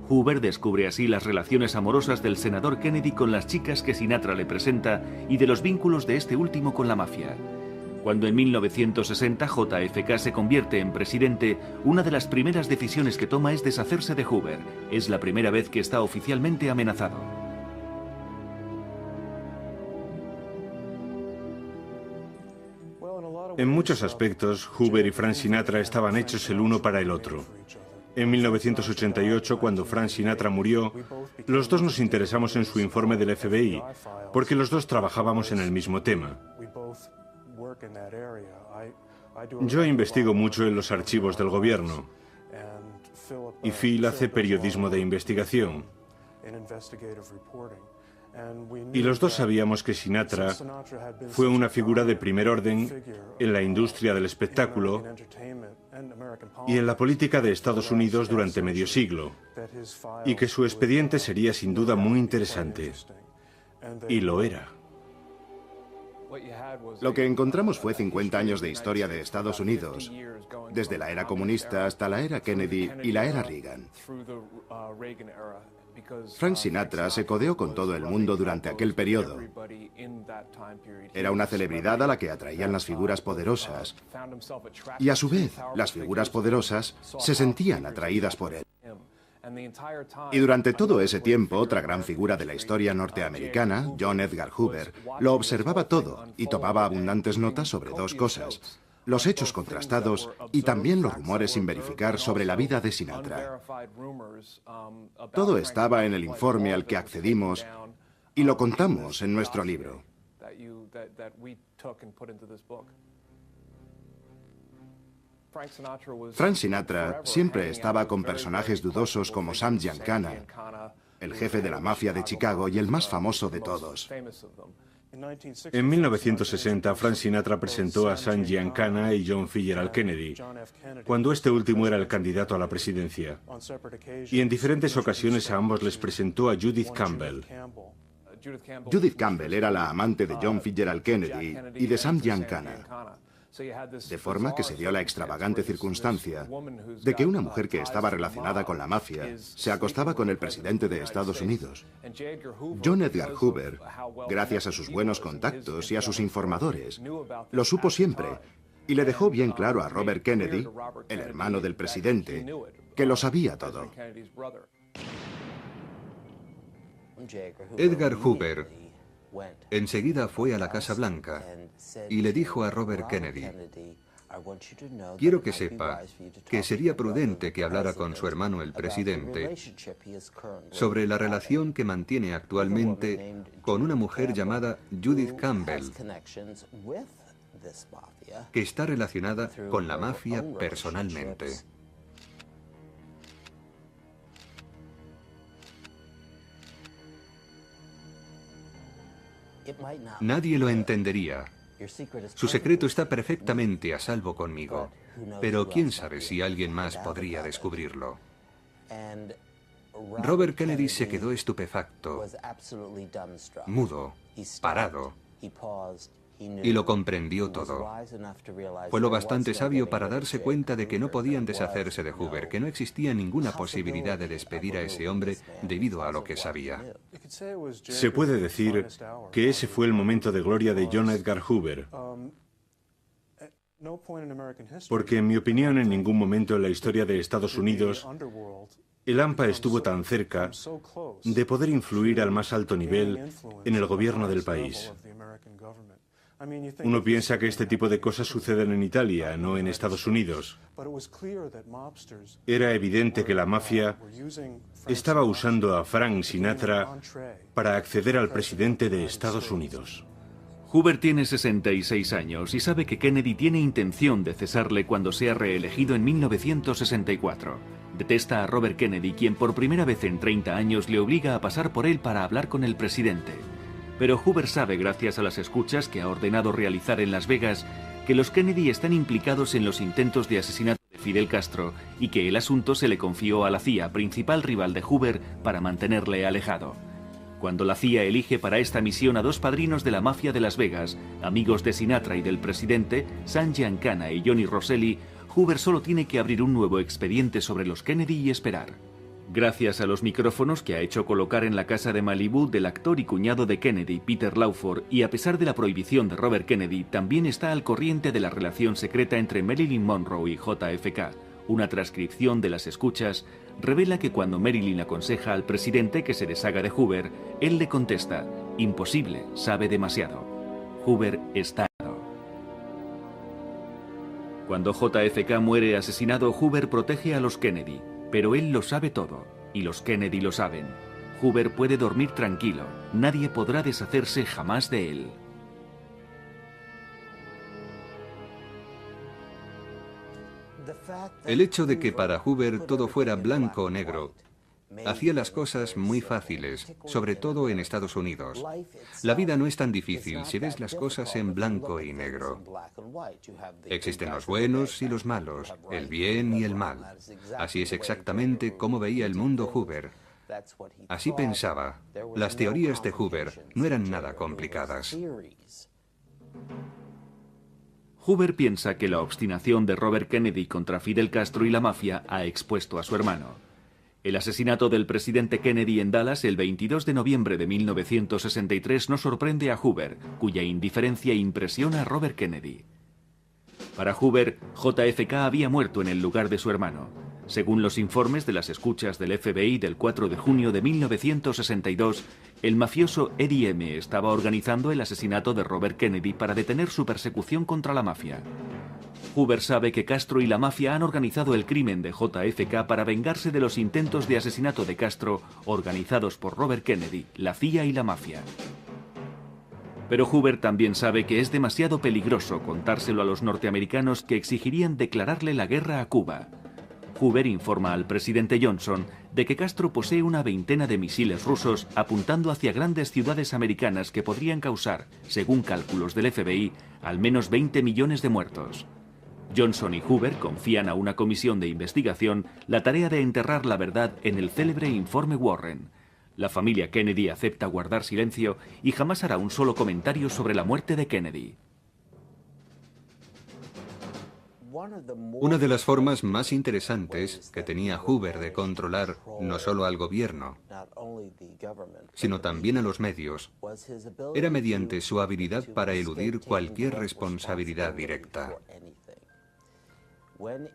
A: Hoover descubre así las relaciones amorosas del senador Kennedy con las chicas que Sinatra le presenta y de los vínculos de este último con la mafia. Cuando en 1960 JFK se convierte en presidente, una de las primeras decisiones que toma es deshacerse de Hoover. Es la primera vez que está oficialmente amenazado.
D: En muchos aspectos, Hoover y Frank Sinatra estaban hechos el uno para el otro. En 1988, cuando Frank Sinatra murió, los dos nos interesamos en su informe del FBI, porque los dos trabajábamos en el mismo tema. Yo investigo mucho en los archivos del gobierno y Phil hace periodismo de investigación. Y los dos sabíamos que Sinatra fue una figura de primer orden en la industria del espectáculo y en la política de Estados Unidos durante medio siglo, y que su expediente sería sin duda muy interesante. Y lo era.
E: Lo que encontramos fue 50 años de historia de Estados Unidos, desde la era comunista hasta la era Kennedy y la era Reagan. Frank Sinatra se codeó con todo el mundo durante aquel periodo. Era una celebridad a la que atraían las figuras poderosas, y a su vez, las figuras poderosas se sentían atraídas por él. Y durante todo ese tiempo, otra gran figura de la historia norteamericana, John Edgar Hoover, lo observaba todo y tomaba abundantes notas sobre dos cosas: los hechos contrastados y también los rumores sin verificar sobre la vida de Sinatra. Todo estaba en el informe al que accedimos y lo contamos en nuestro libro. Frank Sinatra siempre estaba con personajes dudosos como Sam Giancana, el jefe de la mafia de Chicago y el más famoso de todos.
D: En 1960, Frank Sinatra presentó a Sam Giancana y John F. Kennedy, cuando este último era el candidato a la presidencia. Y en diferentes ocasiones a ambos les presentó a Judith Campbell.
E: Judith Campbell era la amante de John F. Kennedy y de Sam Giancana. De forma que se dio la extravagante circunstancia de que una mujer que estaba relacionada con la mafia se acostaba con el presidente de Estados Unidos. John Edgar Hoover, gracias a sus buenos contactos y a sus informadores, lo supo siempre y le dejó bien claro a Robert Kennedy, el hermano del presidente, que lo sabía todo.
B: Edgar Hoover enseguida fue a la Casa Blanca y le dijo a Robert Kennedy: quiero que sepa que sería prudente que hablara con su hermano el presidente sobre la relación que mantiene actualmente con una mujer llamada Judith Campbell, que está relacionada con la mafia personalmente. Nadie lo entendería. Su secreto está perfectamente a salvo conmigo, pero quién sabe si alguien más podría descubrirlo. Robert Kennedy se quedó estupefacto, mudo, parado, y lo comprendió todo. Fue lo bastante sabio para darse cuenta de que no podían deshacerse de Hoover, que no existía ninguna posibilidad de despedir a ese hombre debido a lo que sabía.
D: Se puede decir que ese fue el momento de gloria de John Edgar Hoover, porque en mi opinión en ningún momento en la historia de Estados Unidos el AMPA estuvo tan cerca de poder influir al más alto nivel en el gobierno del país. Uno piensa que este tipo de cosas suceden en Italia, no en Estados Unidos. Era evidente que la mafia estaba usando a Frank Sinatra para acceder al presidente de Estados Unidos.
A: Hoover tiene 66 años y sabe que Kennedy tiene intención de cesarle cuando sea reelegido en 1964. Detesta a Robert Kennedy, quien por primera vez en 30 años le obliga a pasar por él para hablar con el presidente. Pero Hoover sabe, gracias a las escuchas que ha ordenado realizar en Las Vegas, que los Kennedy están implicados en los intentos de asesinato de Fidel Castro y que el asunto se le confió a la CIA, principal rival de Hoover, para mantenerle alejado. Cuando la CIA elige para esta misión a dos padrinos de la mafia de Las Vegas, amigos de Sinatra y del presidente, Sam Giancana y Johnny Rosselli, Hoover solo tiene que abrir un nuevo expediente sobre los Kennedy y esperar. Gracias a los micrófonos que ha hecho colocar en la casa de Malibú del actor y cuñado de Kennedy, Peter Lawford, y a pesar de la prohibición de Robert Kennedy, también está al corriente de la relación secreta entre Marilyn Monroe y JFK. Una transcripción de las escuchas revela que cuando Marilyn aconseja al presidente que se deshaga de Hoover, él le contesta: imposible, sabe demasiado. Hoover está. Cuando JFK muere asesinado, Hoover protege a los Kennedy, pero él lo sabe todo, y los Kennedy lo saben. Hoover puede dormir tranquilo, nadie podrá deshacerse jamás de él.
B: El hecho de que para Hoover todo fuera blanco o negro hacía las cosas muy fáciles, sobre todo en Estados Unidos. La vida no es tan difícil si ves las cosas en blanco y negro. Existen los buenos y los malos, el bien y el mal. Así es exactamente como veía el mundo Hoover. Así pensaba. Las teorías de Hoover no eran nada complicadas.
A: Hoover piensa que la obstinación de Robert Kennedy contra Fidel Castro y la mafia ha expuesto a su hermano. El asesinato del presidente Kennedy en Dallas el 22 de noviembre de 1963 no sorprende a Hoover, cuya indiferencia impresiona a Robert Kennedy. Para Hoover, JFK había muerto en el lugar de su hermano. Según los informes de las escuchas del FBI del 4 de junio de 1962, el mafioso Eddie M. estaba organizando el asesinato de Robert Kennedy para detener su persecución contra la mafia. Hoover sabe que Castro y la mafia han organizado el crimen de JFK para vengarse de los intentos de asesinato de Castro organizados por Robert Kennedy, la CIA y la mafia. Pero Hoover también sabe que es demasiado peligroso contárselo a los norteamericanos, que exigirían declararle la guerra a Cuba. Hoover informa al presidente Johnson de que Castro posee una veintena de misiles rusos apuntando hacia grandes ciudades americanas que podrían causar, según cálculos del FBI, al menos 20 millones de muertos. Johnson y Hoover confían a una comisión de investigación la tarea de enterrar la verdad en el célebre informe Warren. La familia Kennedy acepta guardar silencio y jamás hará un solo comentario sobre la muerte de Kennedy.
B: Una de las formas más interesantes que tenía Hoover de controlar no solo al gobierno, sino también a los medios, era mediante su habilidad para eludir cualquier responsabilidad directa.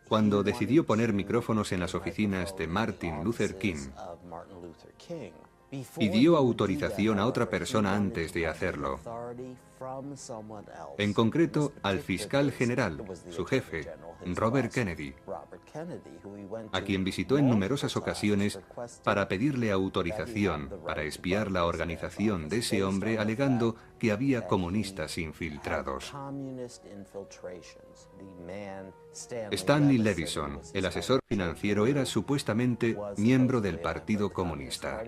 B: Cuando decidió poner micrófonos en las oficinas de Martin Luther King, pidió autorización a otra persona antes de hacerlo. En concreto, al fiscal general, su jefe, Robert Kennedy, a quien visitó en numerosas ocasiones para pedirle autorización para espiar la organización de ese hombre, alegando que había comunistas infiltrados. Stanley Levison, el asesor financiero, era supuestamente miembro del Partido Comunista.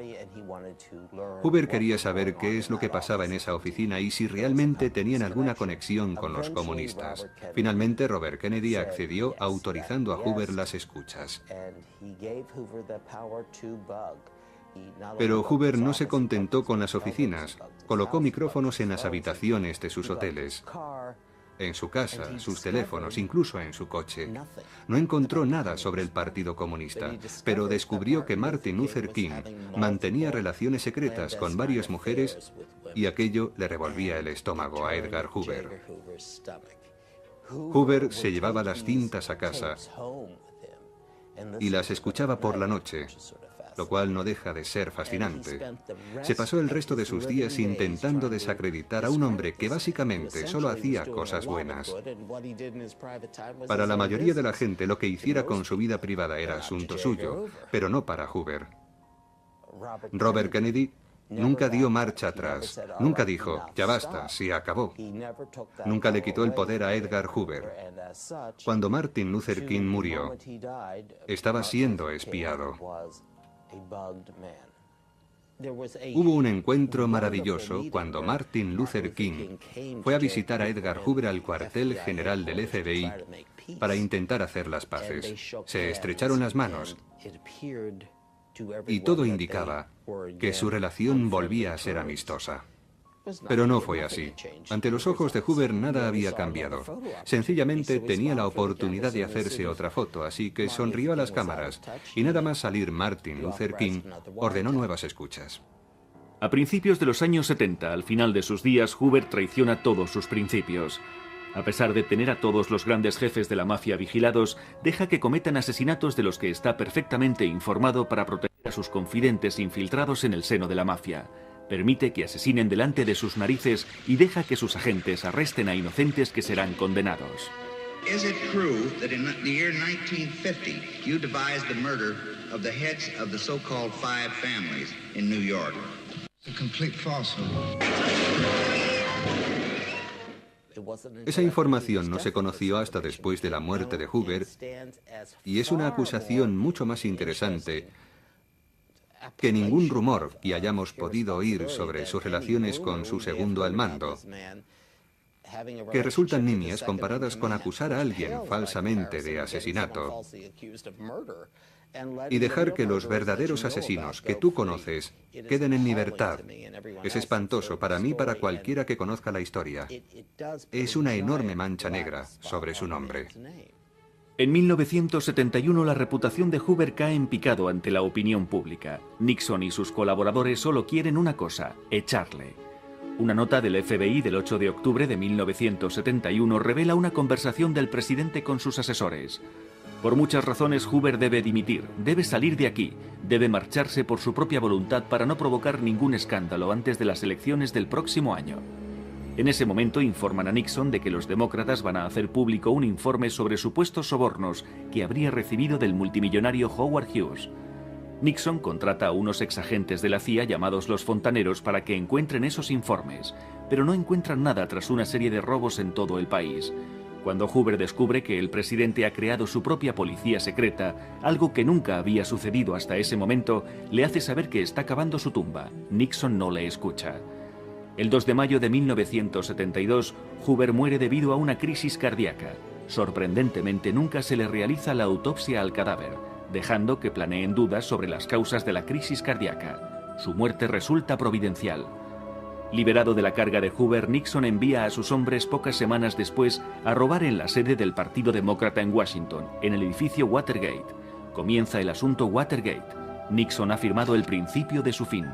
B: Hoover quería saber qué es lo que pasaba en esa oficina y si realmente tenían alguna conexión con los comunistas. Finalmente, Robert Kennedy accedió autorizando a Hoover las escuchas. Pero Hoover no se contentó con las oficinas. Colocó micrófonos en las habitaciones de sus hoteles, en su casa, sus teléfonos, incluso en su coche. No encontró nada sobre el Partido Comunista, pero descubrió que Martin Luther King mantenía relaciones secretas con varias mujeres y aquello le revolvía el estómago a Edgar Hoover. Hoover se llevaba las cintas a casa y las escuchaba por la noche, lo cual no deja de ser fascinante. Se pasó el resto de sus días intentando desacreditar a un hombre que básicamente solo hacía cosas buenas. Para la mayoría de la gente, lo que hiciera con su vida privada era asunto suyo, pero no para Hoover. Robert Kennedy nunca dio marcha atrás. Nunca dijo, ya basta, se acabó. Nunca le quitó el poder a Edgar Hoover. Cuando Martin Luther King murió, estaba siendo espiado. Hubo un encuentro maravilloso cuando Martin Luther King fue a visitar a Edgar Hoover al cuartel general del FBI para intentar hacer las paces. Se estrecharon las manos y todo indicaba que su relación volvía a ser amistosa. Pero no fue así. Ante los ojos de Hoover nada había cambiado. Sencillamente tenía la oportunidad de hacerse otra foto, así que sonrió a las cámaras y nada más salir Martin Luther King ordenó nuevas escuchas.
A: A principios de los años 70, al final de sus días, Hoover traiciona todos sus principios. A pesar de tener a todos los grandes jefes de la mafia vigilados, deja que cometan asesinatos de los que está perfectamente informado para proteger a sus confidentes infiltrados en el seno de la mafia. Permite que asesinen delante de sus narices y deja que sus agentes arresten a inocentes que serán condenados.
F: Is it true that in the year 1950 you devised the murder of the heads of the so-called five families in New York? It's a complete falsehood.
B: Esa información no se conoció hasta después de la muerte de Hoover y es una acusación mucho más interesante que ningún rumor que hayamos podido oír sobre sus relaciones con su segundo al mando, que resultan nimias comparadas con acusar a alguien falsamente de asesinato y dejar que los verdaderos asesinos que tú conoces queden en libertad. Es espantoso para mí y para cualquiera que conozca la historia. Es una enorme mancha negra sobre su nombre.
A: En 1971 la reputación de Hoover cae en picado ante la opinión pública. Nixon y sus colaboradores solo quieren una cosa: echarle. Una nota del FBI del 8 de octubre de 1971 revela una conversación del presidente con sus asesores. Por muchas razones Hoover debe dimitir, debe salir de aquí, debe marcharse por su propia voluntad para no provocar ningún escándalo antes de las elecciones del próximo año. En ese momento informan a Nixon de que los demócratas van a hacer público un informe sobre supuestos sobornos que habría recibido del multimillonario Howard Hughes. Nixon contrata a unos exagentes de la CIA llamados los fontaneros para que encuentren esos informes, pero no encuentran nada tras una serie de robos en todo el país. Cuando Hoover descubre que el presidente ha creado su propia policía secreta, algo que nunca había sucedido hasta ese momento, le hace saber que está cavando su tumba. Nixon no le escucha. El 2 de mayo de 1972, Hoover muere debido a una crisis cardíaca. Sorprendentemente, nunca se le realiza la autopsia al cadáver, dejando que planeen dudas sobre las causas de la crisis cardíaca. Su muerte resulta providencial. Liberado de la carga de Hoover, Nixon envía a sus hombres pocas semanas después a robar en la sede del Partido Demócrata en Washington, en el edificio Watergate. Comienza el asunto Watergate. Nixon ha firmado el principio de su fin.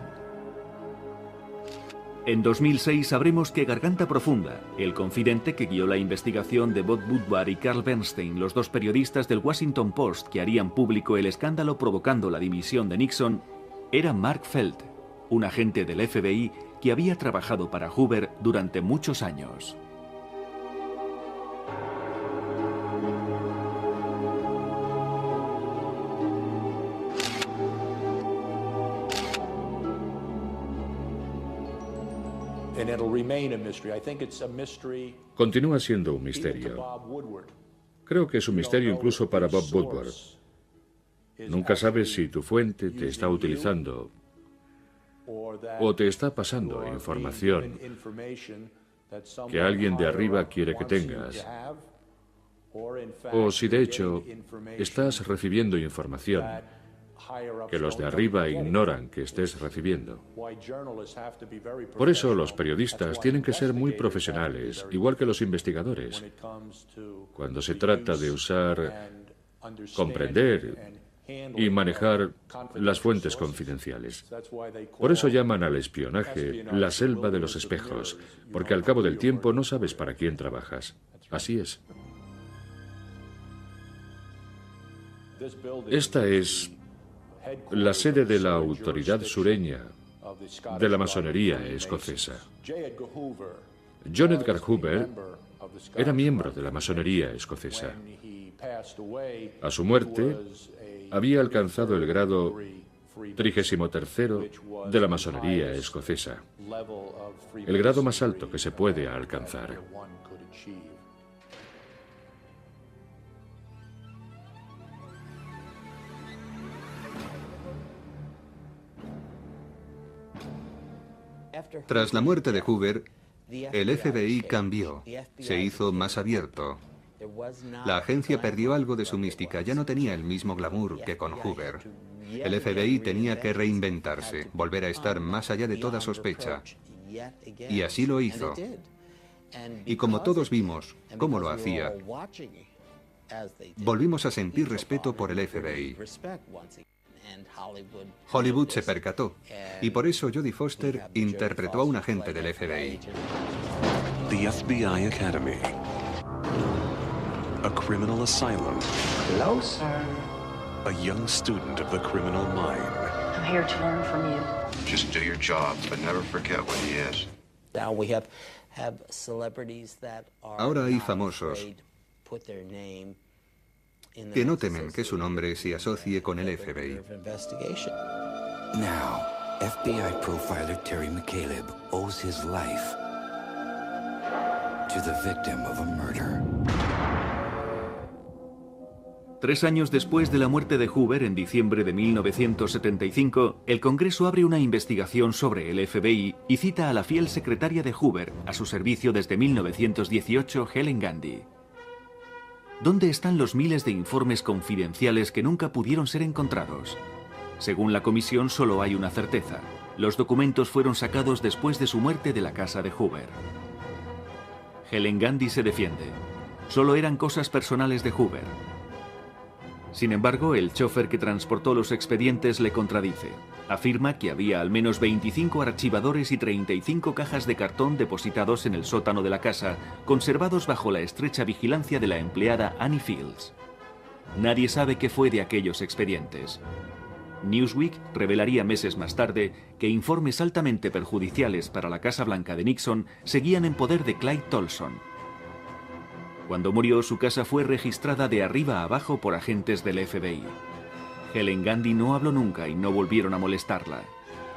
A: En 2006 sabremos que Garganta Profunda, el confidente que guió la investigación de Bob Woodward y Carl Bernstein, los dos periodistas del Washington Post que harían público el escándalo provocando la dimisión de Nixon, era Mark Felt, un agente del FBI que había trabajado para Hoover durante muchos años.
C: Continúa siendo un misterio. Creo que es un misterio incluso para Bob Woodward. Nunca sabes si tu fuente te está utilizando o te está pasando información que alguien de arriba quiere que tengas, o si de hecho estás recibiendo información que los de arriba ignoran que estés recibiendo. Por eso los periodistas tienen que ser muy profesionales, igual que los investigadores, cuando se trata de usar, comprender y manejar las fuentes confidenciales. Por eso llaman al espionaje la selva de los espejos, porque al cabo del tiempo no sabes para quién trabajas. Así es. Esta es la sede de la autoridad sureña de la masonería escocesa. John Edgar Hoover era miembro de la masonería escocesa. A su muerte, había alcanzado el grado 33º de la masonería escocesa, el grado más alto que se puede alcanzar.
B: Tras la muerte de Hoover, el FBI cambió, se hizo más abierto. La agencia perdió algo de su mística, ya no tenía el mismo glamour que con Hoover. El FBI tenía que reinventarse, volver a estar más allá de toda sospecha. Y así lo hizo. Y como todos vimos cómo lo hacía, volvimos a sentir respeto por el FBI. Hollywood se percató, y por eso Jodie Foster interpretó a un agente del FBI.
G: The FBI Academy. A criminal asylum.
H: Hello, sir.
G: A young student of the criminal mind.
H: I'm here to learn from you.
E: Just do your job, but never forget what he is.
I: Now we have celebrities that are
B: Ahora hay famosos
I: afraid to put their name in the
B: que no
I: mix
B: temen que su nombre se asocie con el FBI.
I: of investigation.
J: Now, FBI profiler Terry McCaleb owes his life to the victim of a murder.
A: 3 años después de la muerte de Hoover, en diciembre de 1975, el Congreso abre una investigación sobre el FBI y cita a la fiel secretaria de Hoover, a su servicio desde 1918, Helen Gandy. ¿Dónde están los miles de informes confidenciales que nunca pudieron ser encontrados? Según la comisión, solo hay una certeza. Los documentos fueron sacados después de su muerte de la casa de Hoover. Helen Gandy se defiende. Solo eran cosas personales de Hoover. Sin embargo, el chofer que transportó los expedientes le contradice. Afirma que había al menos 25 archivadores y 35 cajas de cartón depositados en el sótano de la casa, conservados bajo la estrecha vigilancia de la empleada Annie Fields. Nadie sabe qué fue de aquellos expedientes. Newsweek revelaría meses más tarde que informes altamente perjudiciales para la Casa Blanca de Nixon seguían en poder de Clyde Tolson. Cuando murió, su casa fue registrada de arriba a abajo por agentes del FBI. Helen Gandy no habló nunca y no volvieron a molestarla.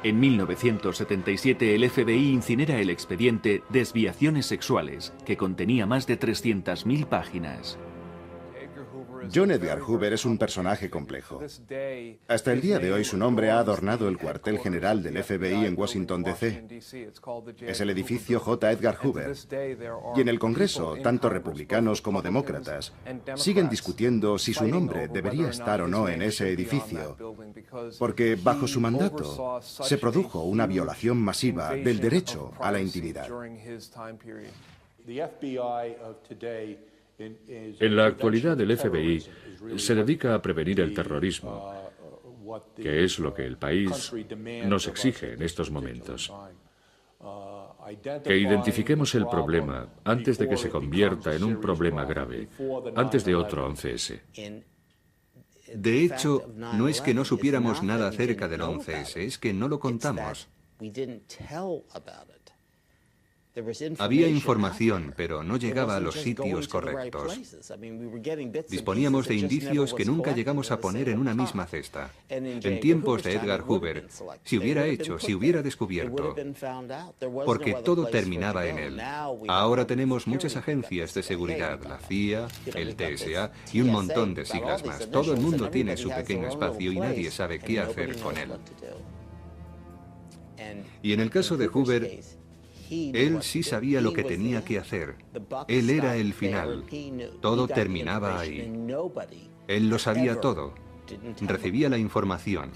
A: En 1977 el FBI incinera el expediente Desviaciones Sexuales, que contenía más de 300.000 páginas.
E: John Edgar Hoover es un personaje complejo. Hasta el día de hoy su nombre ha adornado el cuartel general del FBI en Washington, D.C. Es el edificio J. Edgar Hoover. Y en el Congreso, tanto republicanos como demócratas siguen discutiendo si su nombre debería estar o no en ese edificio, porque bajo su mandato se produjo una violación masiva del derecho a la intimidad.
C: En la actualidad, el FBI se dedica a prevenir el terrorismo, que es lo que el país nos exige en estos momentos. Que identifiquemos el problema antes de que se convierta en un problema grave, antes de otro 11S.
B: De hecho, no es que no supiéramos nada acerca del 11S, es que no lo contamos. Había información, pero no llegaba a los sitios correctos. Disponíamos de indicios que nunca llegamos a poner en una misma cesta. En tiempos de Edgar Hoover, se hubiera hecho, se hubiera descubierto, porque todo terminaba en él. Ahora tenemos muchas agencias de seguridad, la CIA, el TSA y un montón de siglas más. Todo el mundo tiene su pequeño espacio y nadie sabe qué hacer con él. Y en el caso de Hoover, él sí sabía lo que tenía que hacer. Él era el final. Todo terminaba ahí. Él lo sabía todo. Recibía la información.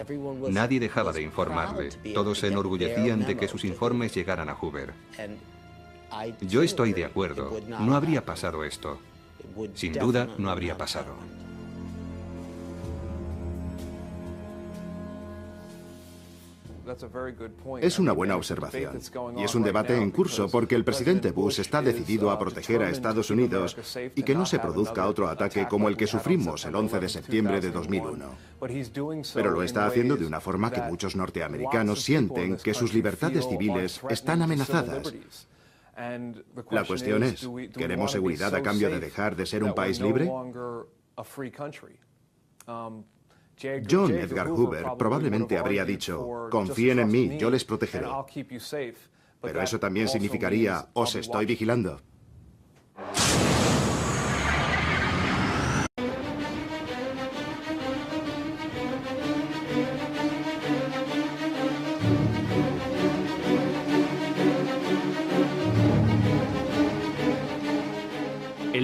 B: Nadie dejaba de informarle. Todos se enorgullecían de que sus informes llegaran a Hoover. Yo estoy de acuerdo. No habría pasado esto. Sin duda, no habría pasado.
E: Es una buena observación. Y es un debate en curso porque el presidente Bush está decidido a proteger a Estados Unidos y que no se produzca otro ataque como el que sufrimos el 11 de septiembre de 2001. Pero lo está haciendo de una forma que muchos norteamericanos sienten que sus libertades civiles están amenazadas. La cuestión es, ¿queremos seguridad a cambio de dejar de ser un país libre? John Edgar Hoover probablemente habría dicho, confíen en mí, yo les protegeré. Pero eso también significaría, os estoy vigilando.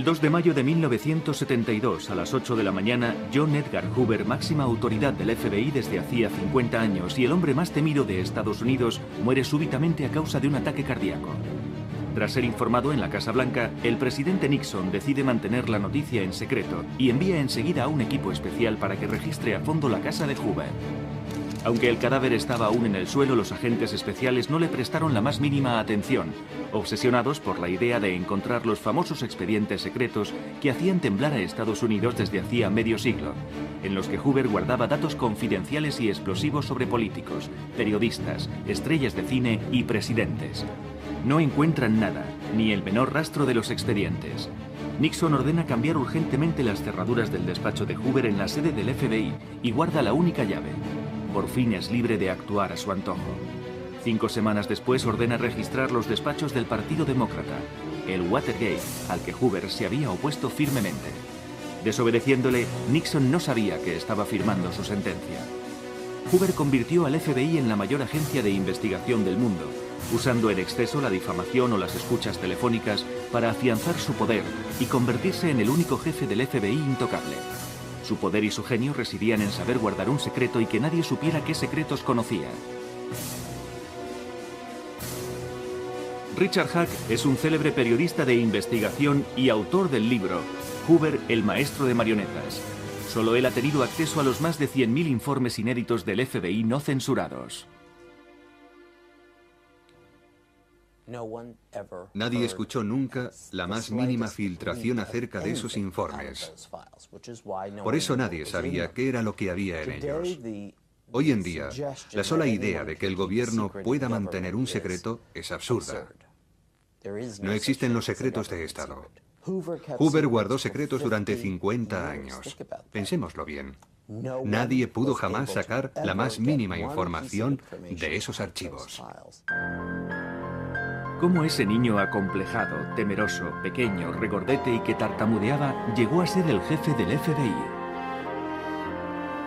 A: El 2 de mayo de 1972, a las 8 de la mañana, John Edgar Hoover, máxima autoridad del FBI desde hacía 50 años y el hombre más temido de Estados Unidos, muere súbitamente a causa de un ataque cardíaco. Tras ser informado en la Casa Blanca, el presidente Nixon decide mantener la noticia en secreto y envía enseguida a un equipo especial para que registre a fondo la casa de Hoover. Aunque el cadáver estaba aún en el suelo, los agentes especiales no le prestaron la más mínima atención, obsesionados por la idea de encontrar los famosos expedientes secretos que hacían temblar a Estados Unidos desde hacía medio siglo, en los que Hoover guardaba datos confidenciales y explosivos sobre políticos, periodistas, estrellas de cine y presidentes. No encuentran nada, ni el menor rastro de los expedientes. Nixon ordena cambiar urgentemente las cerraduras del despacho de Hoover en la sede del FBI y guarda la única llave. Por fin es libre de actuar a su antojo. 5 semanas después ordena registrar los despachos del Partido Demócrata, el Watergate, al que Hoover se había opuesto firmemente. Desobedeciéndole, Nixon no sabía que estaba firmando su sentencia. Hoover convirtió al FBI en la mayor agencia de investigación del mundo, usando en exceso la difamación o las escuchas telefónicas para afianzar su poder y convertirse en el único jefe del FBI intocable. Su poder y su genio residían en saber guardar un secreto y que nadie supiera qué secretos conocía. Richard Hack es un célebre periodista de investigación y autor del libro Hoover, el maestro de marionetas. Solo él ha tenido acceso a los más de 100.000 informes inéditos del FBI no censurados.
B: Nadie escuchó nunca la más mínima filtración acerca de esos informes. Por eso nadie sabía qué era lo que había en ellos. Hoy en día, la sola idea de que el gobierno pueda mantener un secreto es absurda. No existen los secretos de Estado. Hoover guardó secretos durante 50 años. Pensémoslo bien. Nadie pudo jamás sacar la más mínima información de esos archivos.
A: Cómo ese niño acomplejado, temeroso, pequeño, regordete y que tartamudeaba llegó a ser el jefe del FBI.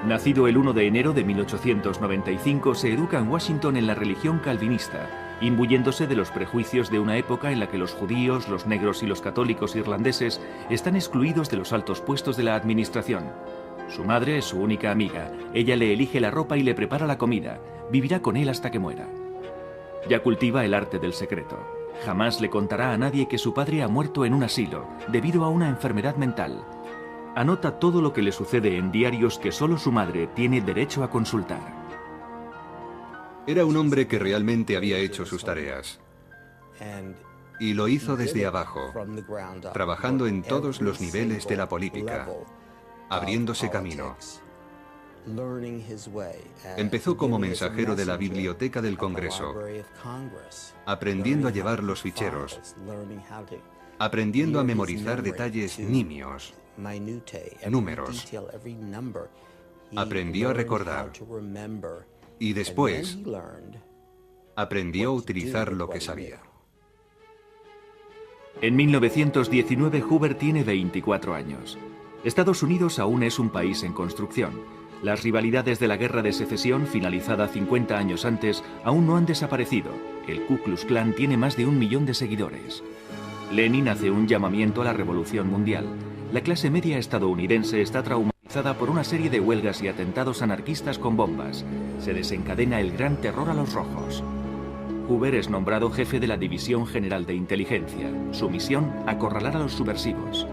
A: Nacido el 1 de enero de 1895, se educa en Washington en la religión calvinista, imbuyéndose de los prejuicios de una época en la que los judíos, los negros y los católicos irlandeses están excluidos de los altos puestos de la administración. Su madre es su única amiga, ella le elige la ropa y le prepara la comida, vivirá con él hasta que muera. Ya cultiva el arte del secreto. Jamás le contará a nadie que su padre ha muerto en un asilo, debido a una enfermedad mental. Anota todo lo que le sucede en diarios que solo su madre tiene derecho a consultar.
B: Era un hombre que realmente había hecho sus tareas. Y lo hizo desde abajo, trabajando en todos los niveles de la política, abriéndose camino. Empezó como mensajero de la biblioteca del Congreso, aprendiendo a llevar los ficheros, aprendiendo a memorizar detalles nimios, números. Aprendió a recordar. Y después, aprendió a utilizar lo que sabía.
A: En 1919, Hoover tiene 24 años. Estados Unidos aún es un país en construcción. Las rivalidades de la Guerra de Secesión, finalizada 50 años antes, aún no han desaparecido. El Ku Klux Klan tiene más de 1 millón de seguidores. Lenin hace un llamamiento a la revolución mundial. La clase media estadounidense está traumatizada por una serie de huelgas y atentados anarquistas con bombas. Se desencadena el gran terror a los rojos. Hoover es nombrado jefe de la División General de Inteligencia. Su misión, acorralar a los subversivos.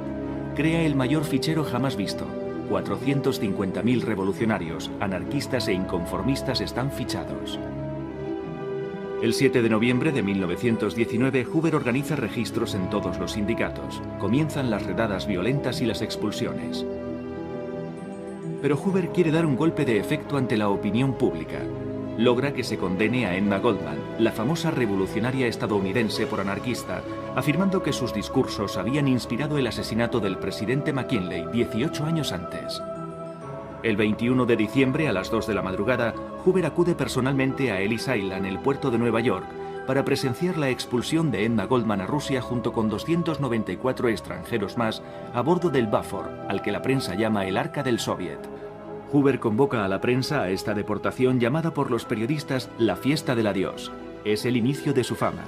A: Crea el mayor fichero jamás visto. 450.000 revolucionarios, anarquistas e inconformistas están fichados. El 7 de noviembre de 1919, Hoover organiza registros en todos los sindicatos. Comienzan las redadas violentas y las expulsiones. Pero Hoover quiere dar un golpe de efecto ante la opinión pública. Logra que se condene a Emma Goldman, la famosa revolucionaria estadounidense por anarquista, afirmando que sus discursos habían inspirado el asesinato del presidente McKinley 18 años antes. El 21 de diciembre a las 2 de la madrugada, Hoover acude personalmente a Ellis Island, el puerto de Nueva York, para presenciar la expulsión de Emma Goldman a Rusia junto con 294 extranjeros más a bordo del Buford, al que la prensa llama el Arca del Soviet. Hoover convoca a la prensa a esta deportación llamada por los periodistas la fiesta del adiós. Es el inicio de su fama.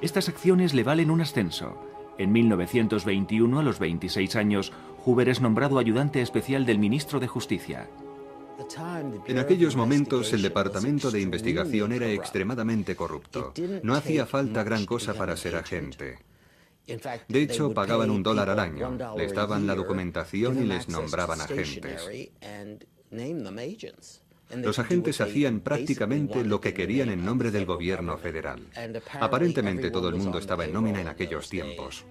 A: Estas acciones le valen un ascenso. En 1921, a los 26 años, Hoover es nombrado ayudante especial del ministro de Justicia.
B: En aquellos momentos el departamento de investigación era extremadamente corrupto. No hacía falta gran cosa para ser agente. De hecho, pagaban $1 al año, les daban la documentación y les nombraban agentes. Los agentes hacían prácticamente lo que querían en nombre del gobierno federal. Aparentemente todo el mundo estaba en nómina en aquellos tiempos.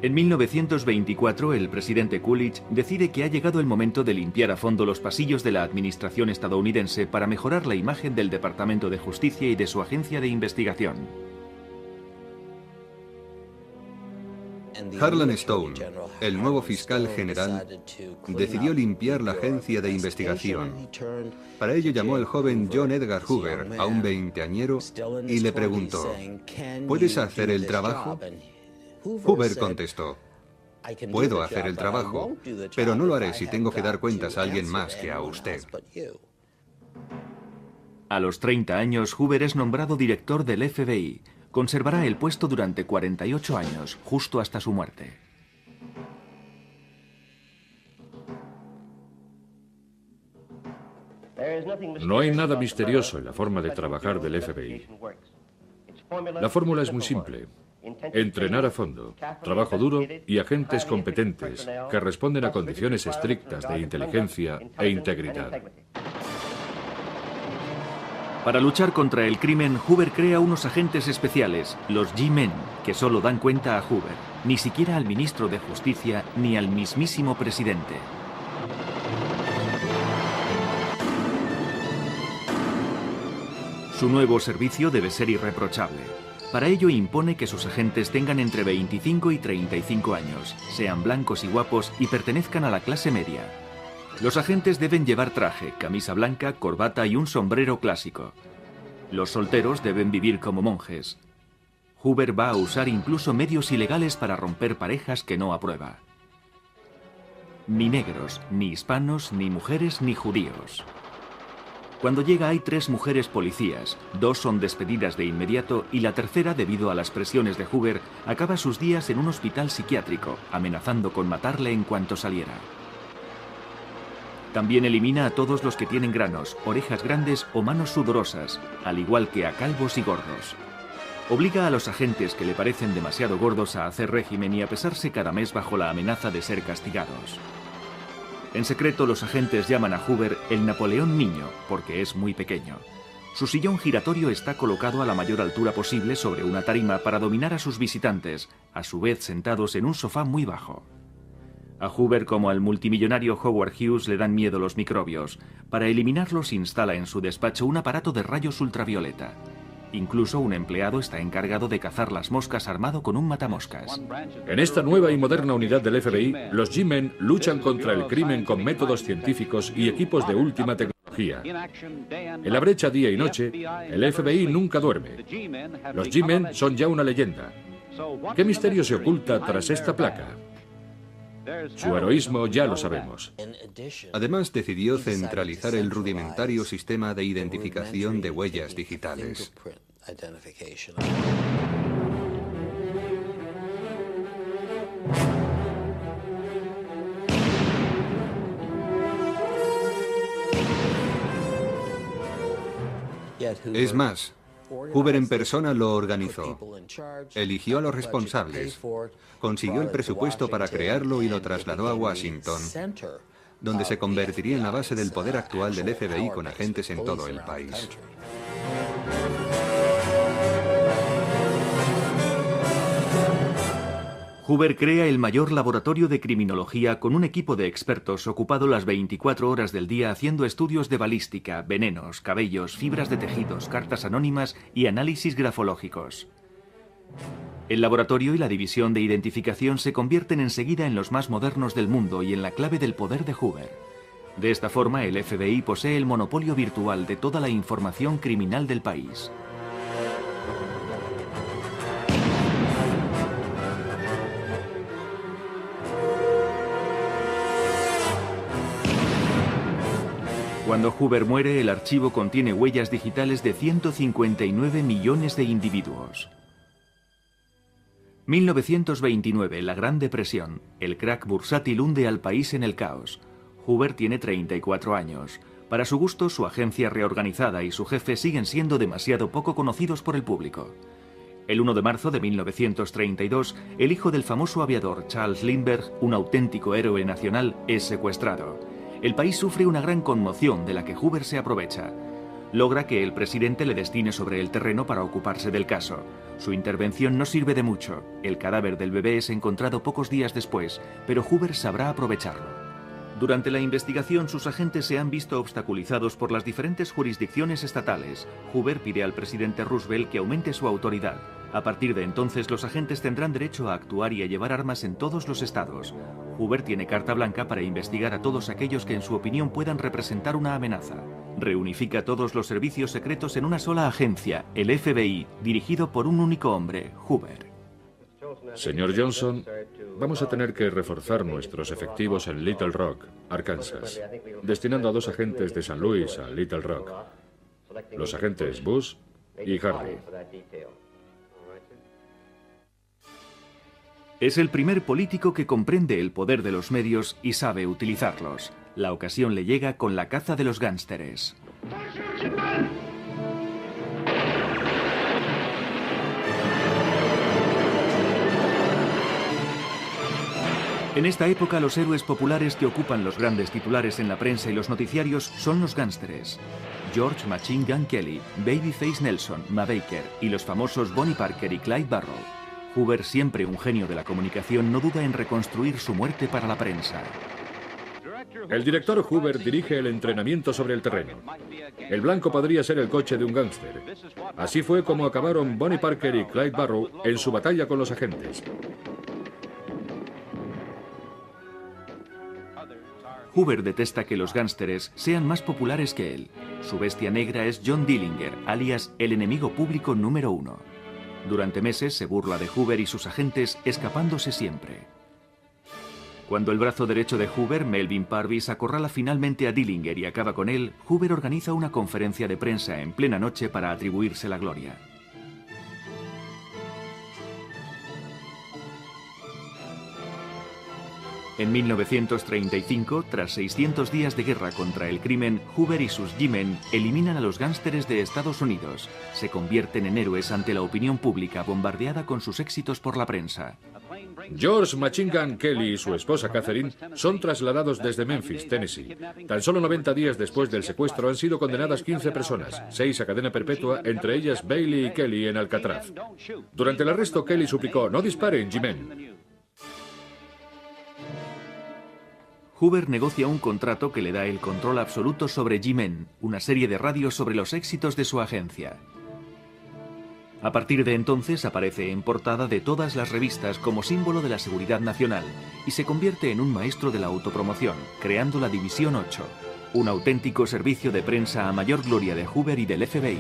A: En 1924, el presidente Coolidge decide que ha llegado el momento de limpiar a fondo los pasillos de la administración estadounidense para mejorar la imagen del Departamento de Justicia y de su agencia de investigación.
B: Harlan Stone, el nuevo fiscal general, decidió limpiar la agencia de investigación. Para ello llamó al joven John Edgar Hoover, a un veinteañero, y le preguntó, ¿puedes hacer el trabajo? Hoover contestó, puedo hacer el trabajo, pero no lo haré si tengo que dar cuentas a alguien más que a usted.
A: A los 30 años, Hoover es nombrado director del FBI. Conservará el puesto durante 48 años, justo hasta su muerte.
C: No hay nada misterioso en la forma de trabajar del FBI. La fórmula es muy simple. Entrenar a fondo, trabajo duro y agentes competentes que responden a condiciones estrictas de inteligencia e integridad.
A: Para luchar contra el crimen, Hoover crea unos agentes especiales, los G-Men, que solo dan cuenta a Hoover, ni siquiera al ministro de Justicia ni al mismísimo presidente. Su nuevo servicio debe ser irreprochable. Para ello impone que sus agentes tengan entre 25 y 35 años, sean blancos y guapos y pertenezcan a la clase media. Los agentes deben llevar traje, camisa blanca, corbata y un sombrero clásico. Los solteros deben vivir como monjes. Hoover va a usar incluso medios ilegales para romper parejas que no aprueba. Ni negros, ni hispanos, ni mujeres, ni judíos. Cuando llega hay 3 mujeres policías, 2 son despedidas de inmediato y la tercera, debido a las presiones de Hoover, acaba sus días en un hospital psiquiátrico, amenazando con matarle en cuanto saliera. También elimina a todos los que tienen granos, orejas grandes o manos sudorosas, al igual que a calvos y gordos. Obliga a los agentes que le parecen demasiado gordos a hacer régimen y a pesarse cada mes bajo la amenaza de ser castigados. En secreto, los agentes llaman a Hoover el Napoleón Niño, porque es muy pequeño. Su sillón giratorio está colocado a la mayor altura posible sobre una tarima para dominar a sus visitantes, a su vez sentados en un sofá muy bajo. A Hoover, como al multimillonario Howard Hughes, le dan miedo los microbios. Para eliminarlos instala en su despacho un aparato de rayos ultravioleta. Incluso un empleado está encargado de cazar las moscas armado con un matamoscas.
C: En esta nueva y moderna unidad del FBI, los G-Men luchan contra el crimen con métodos científicos y equipos de última tecnología. En la brecha día y noche, el FBI nunca duerme. Los G-Men son ya una leyenda. ¿Qué misterio se oculta tras esta placa? Su heroísmo ya lo sabemos.
B: Además, decidió centralizar el rudimentario sistema de identificación de huellas digitales. Es más, Hoover en persona lo organizó. Eligió a los responsables, consiguió el presupuesto para crearlo y lo trasladó a Washington, donde se convertiría en la base del poder actual del FBI con agentes en todo el país.
A: Hoover crea el mayor laboratorio de criminología con un equipo de expertos ocupado las 24 horas del día haciendo estudios de balística, venenos, cabellos, fibras de tejidos, cartas anónimas y análisis grafológicos. El laboratorio y la división de identificación se convierten enseguida en los más modernos del mundo y en la clave del poder de Hoover. De esta forma, el FBI posee el monopolio virtual de toda la información criminal del país. Cuando Hoover muere, el archivo contiene huellas digitales de 159 millones de individuos. 1929, la Gran Depresión. El crack bursátil hunde al país en el caos. Hoover tiene 34 años. Para su gusto, su agencia reorganizada y su jefe siguen siendo demasiado poco conocidos por el público. El 1 de marzo de 1932, el hijo del famoso aviador Charles Lindbergh, un auténtico héroe nacional, es secuestrado. El país sufre una gran conmoción de la que Hoover se aprovecha. Logra que el presidente le destine sobre el terreno para ocuparse del caso. Su intervención no sirve de mucho. El cadáver del bebé es encontrado pocos días después, pero Hoover sabrá aprovecharlo. Durante la investigación, sus agentes se han visto obstaculizados por las diferentes jurisdicciones estatales. Hoover pide al presidente Roosevelt que aumente su autoridad. A partir de entonces, los agentes tendrán derecho a actuar y a llevar armas en todos los estados. Hoover tiene carta blanca para investigar a todos aquellos que en su opinión puedan representar una amenaza. Reunifica todos los servicios secretos en una sola agencia, el FBI, dirigido por un único hombre, Hoover.
C: Señor Johnson, vamos a tener que reforzar nuestros efectivos en Little Rock, Arkansas, destinando a 2 agentes de San Luis a Little Rock, los agentes Bush y Hardy.
A: Es el primer político que comprende el poder de los medios y sabe utilizarlos. La ocasión le llega con la caza de los gánsteres. En esta época, los héroes populares que ocupan los grandes titulares en la prensa y los noticiarios son los gánsteres. George Machine Gun Kelly, Babyface Nelson, Ma Baker y los famosos Bonnie Parker y Clyde Barrow. Hoover, siempre un genio de la comunicación, no duda en reconstruir su muerte para la prensa.
C: El director Hoover dirige el entrenamiento sobre el terreno. El blanco podría ser el coche de un gángster. Así fue como acabaron Bonnie Parker y Clyde Barrow en su batalla con los agentes.
A: Hoover detesta que los gánsteres sean más populares que él. Su bestia negra es John Dillinger, alias el enemigo público número 1. Durante meses se burla de Hoover y sus agentes, escapándose siempre. Cuando el brazo derecho de Hoover, Melvin Parvis, acorrala finalmente a Dillinger y acaba con él, Hoover organiza una conferencia de prensa en plena noche para atribuirse la gloria. En 1935, tras 600 días de guerra contra el crimen, Hoover y sus G-Men eliminan a los gánsteres de Estados Unidos. Se convierten en héroes ante la opinión pública bombardeada con sus éxitos por la prensa.
C: George Machine Gun Kelly y su esposa Catherine son trasladados desde Memphis, Tennessee. Tan solo 90 días después del secuestro han sido condenadas 15 personas, 6 a cadena perpetua, entre ellas Bailey y Kelly en Alcatraz. Durante el arresto, Kelly suplicó: "No disparen, G-Men".
A: Hoover negocia un contrato que le da el control absoluto sobre G-Men, una serie de radios sobre los éxitos de su agencia. A partir de entonces aparece en portada de todas las revistas como símbolo de la seguridad nacional y se convierte en un maestro de la autopromoción, creando la División 8, un auténtico servicio de prensa a mayor gloria de Hoover y del FBI.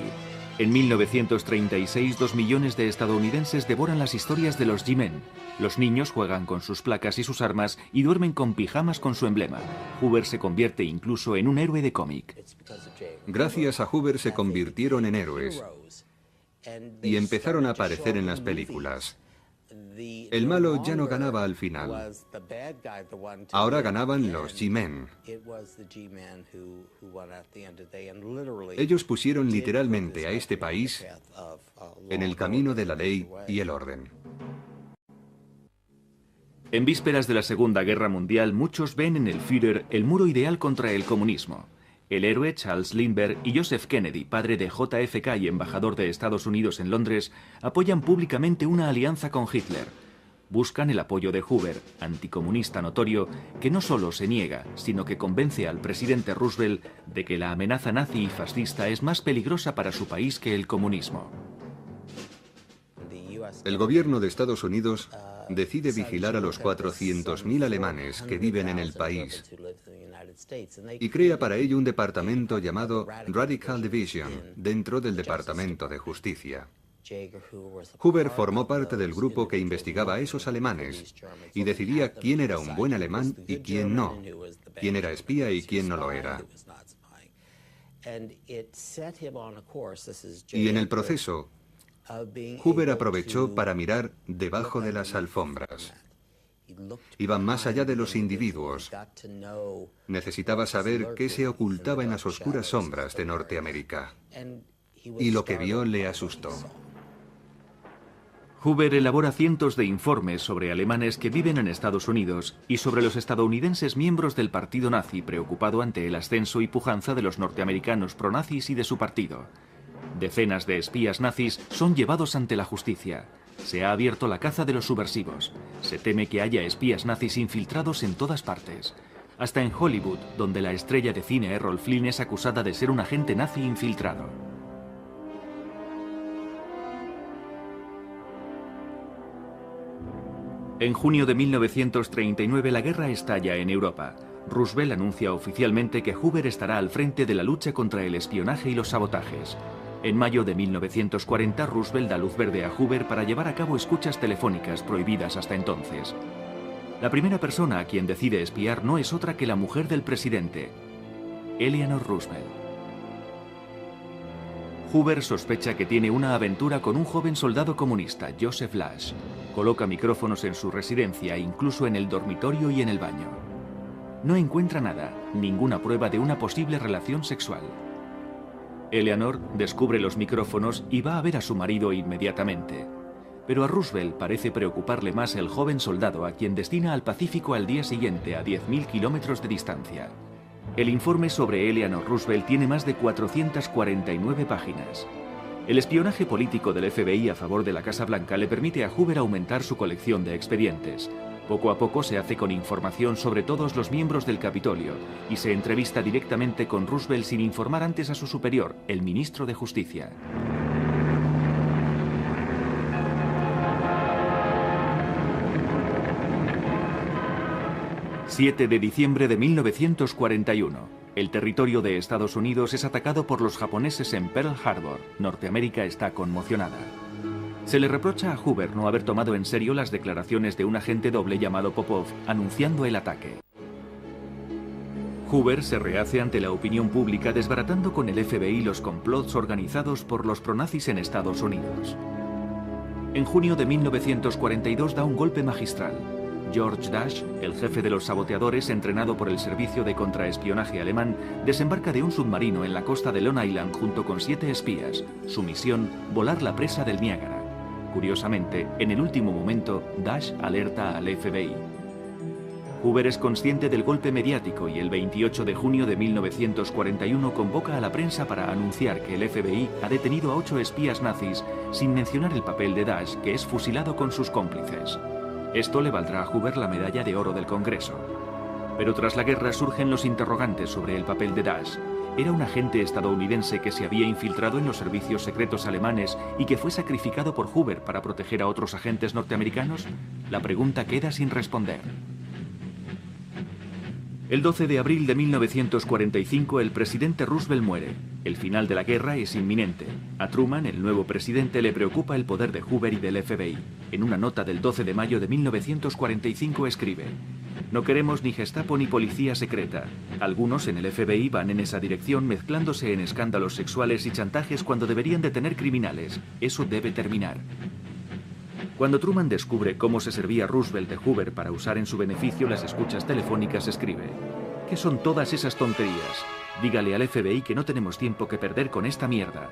A: En 1936, 2 millones de estadounidenses devoran las historias de los G-Men. Los niños juegan con sus placas y sus armas y duermen con pijamas con su emblema. Hoover se convierte incluso en un héroe de cómic.
B: Gracias a Hoover se convirtieron en héroes y empezaron a aparecer en las películas. El malo ya no ganaba al final. Ahora ganaban los G-Men. Ellos pusieron literalmente a este país en el camino de la ley y el orden.
A: En vísperas de la Segunda Guerra Mundial, muchos ven en el Führer el muro ideal contra el comunismo. El héroe Charles Lindbergh y Joseph Kennedy, padre de JFK y embajador de Estados Unidos en Londres, apoyan públicamente una alianza con Hitler. Buscan el apoyo de Hoover, anticomunista notorio, que no solo se niega, sino que convence al presidente Roosevelt de que la amenaza nazi y fascista es más peligrosa para su país que el comunismo.
B: El gobierno de Estados Unidos decide vigilar a los 400.000 alemanes que viven en el país y crea para ello un departamento llamado Radical Division dentro del Departamento de Justicia. Hoover formó parte del grupo que investigaba a esos alemanes y decidía quién era un buen alemán y quién no, quién era espía y quién no lo era. Y en el proceso, Hoover aprovechó para mirar debajo de las alfombras. Iba más allá de los individuos. Necesitaba saber qué se ocultaba en las oscuras sombras de Norteamérica. Y lo que vio le asustó.
A: Hoover elabora cientos de informes sobre alemanes que viven en Estados Unidos y sobre los estadounidenses miembros del partido nazi, preocupado ante el ascenso y pujanza de los norteamericanos pronazis y de su partido. Decenas de espías nazis son llevados ante la justicia. Se ha abierto la caza de los subversivos. Se teme que haya espías nazis infiltrados en todas partes. Hasta en Hollywood, donde la estrella de cine Errol Flynn es acusada de ser un agente nazi infiltrado. En junio de 1939 la guerra estalla en Europa. Roosevelt anuncia oficialmente que Hoover estará al frente de la lucha contra el espionaje y los sabotajes. En mayo de 1940 Roosevelt da luz verde a Hoover para llevar a cabo escuchas telefónicas prohibidas hasta entonces. La primera persona a quien decide espiar no es otra que la mujer del presidente, Eleanor Roosevelt. Hoover sospecha que tiene una aventura con un joven soldado comunista, Joseph Lash. Coloca micrófonos en su residencia, incluso en el dormitorio y en el baño. No encuentra nada, ninguna prueba de una posible relación sexual. Eleanor descubre los micrófonos y va a ver a su marido inmediatamente. Pero a Roosevelt parece preocuparle más el joven soldado a quien destina al Pacífico al día siguiente a 10.000 kilómetros de distancia. El informe sobre Eleanor Roosevelt tiene más de 449 páginas. El espionaje político del FBI a favor de la Casa Blanca le permite a Hoover aumentar su colección de expedientes. Poco a poco se hace con información sobre todos los miembros del Capitolio y se entrevista directamente con Roosevelt sin informar antes a su superior, el ministro de Justicia. ...7 de diciembre de 1941... el territorio de Estados Unidos es atacado por los japoneses en Pearl Harbor. Norteamérica está conmocionada. Se le reprocha a Hoover no haber tomado en serio las declaraciones de un agente doble llamado Popov, anunciando el ataque. Hoover se rehace ante la opinión pública desbaratando con el FBI los complots organizados por los pronazis en Estados Unidos. En junio de 1942 da un golpe magistral. George Dash, el jefe de los saboteadores entrenado por el servicio de contraespionaje alemán, desembarca de un submarino en la costa de Long Island junto con 7 espías. Su misión, volar la presa del Niágara. Curiosamente, en el último momento, Dash alerta al FBI. Hoover es consciente del golpe mediático y el 28 de junio de 1941 convoca a la prensa para anunciar que el FBI ha detenido a 8 espías nazis sin mencionar el papel de Dash, que es fusilado con sus cómplices. Esto le valdrá a Hoover la medalla de oro del Congreso. Pero tras la guerra surgen los interrogantes sobre el papel de Dash. ¿Era un agente estadounidense que se había infiltrado en los servicios secretos alemanes y que fue sacrificado por Hoover para proteger a otros agentes norteamericanos? La pregunta queda sin responder. El 12 de abril de 1945 el presidente Roosevelt muere. El final de la guerra es inminente. A Truman, el nuevo presidente, le preocupa el poder de Hoover y del FBI. En una nota del 12 de mayo de 1945 escribe: "No queremos ni Gestapo ni policía secreta. Algunos en el FBI van en esa dirección mezclándose en escándalos sexuales y chantajes cuando deberían detener criminales. Eso debe terminar". Cuando Truman descubre cómo se servía Roosevelt de Hoover para usar en su beneficio las escuchas telefónicas, escribe: ¿Qué son todas esas tonterías? Dígale al FBI que no tenemos tiempo que perder con esta mierda.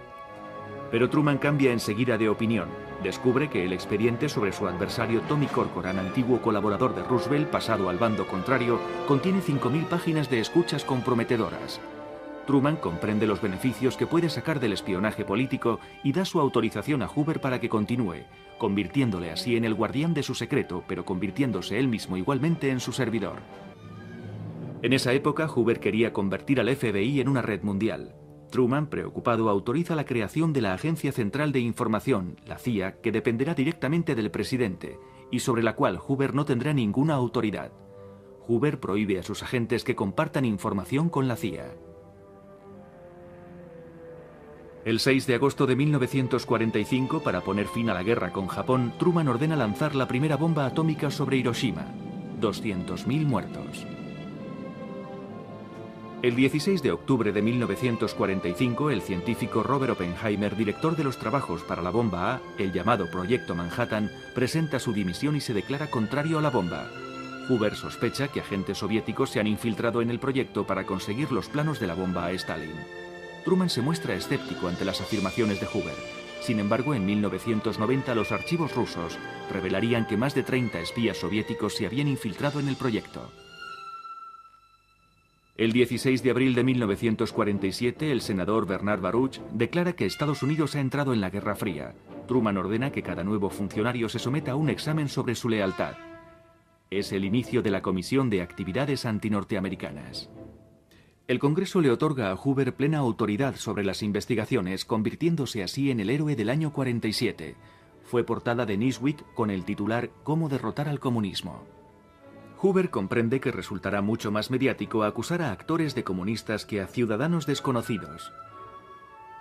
A: Pero Truman cambia enseguida de opinión. Descubre que el expediente sobre su adversario Tommy Corcoran, antiguo colaborador de Roosevelt pasado al bando contrario, contiene 5.000 páginas de escuchas comprometedoras. Truman comprende los beneficios que puede sacar del espionaje político y da su autorización a Hoover para que continúe, convirtiéndole así en el guardián de su secreto, pero convirtiéndose él mismo igualmente en su servidor. En esa época, Hoover quería convertir al FBI en una red mundial. Truman, preocupado, autoriza la creación de la Agencia Central de Información, la CIA, que dependerá directamente del presidente, y sobre la cual Hoover no tendrá ninguna autoridad. Hoover prohíbe a sus agentes que compartan información con la CIA. El 6 de agosto de 1945, para poner fin a la guerra con Japón, Truman ordena lanzar la primera bomba atómica sobre Hiroshima. 200.000 muertos. El 16 de octubre de 1945, el científico Robert Oppenheimer, director de los trabajos para la bomba A, el llamado Proyecto Manhattan, presenta su dimisión y se declara contrario a la bomba. Hoover sospecha que agentes soviéticos se han infiltrado en el proyecto para conseguir los planos de la bomba a Stalin. Truman se muestra escéptico ante las afirmaciones de Hoover. Sin embargo, en 1990 los archivos rusos revelarían que más de 30 espías soviéticos se habían infiltrado en el proyecto. El 16 de abril de 1947, el senador Bernard Baruch declara que Estados Unidos ha entrado en la Guerra Fría. Truman ordena que cada nuevo funcionario se someta a un examen sobre su lealtad. Es el inicio de la Comisión de Actividades Antinorteamericanas. El Congreso le otorga a Hoover plena autoridad sobre las investigaciones, convirtiéndose así en el héroe del año 47. Fue portada de Newsweek con el titular «Cómo derrotar al comunismo». Hoover comprende que resultará mucho más mediático acusar a actores de comunistas que a ciudadanos desconocidos.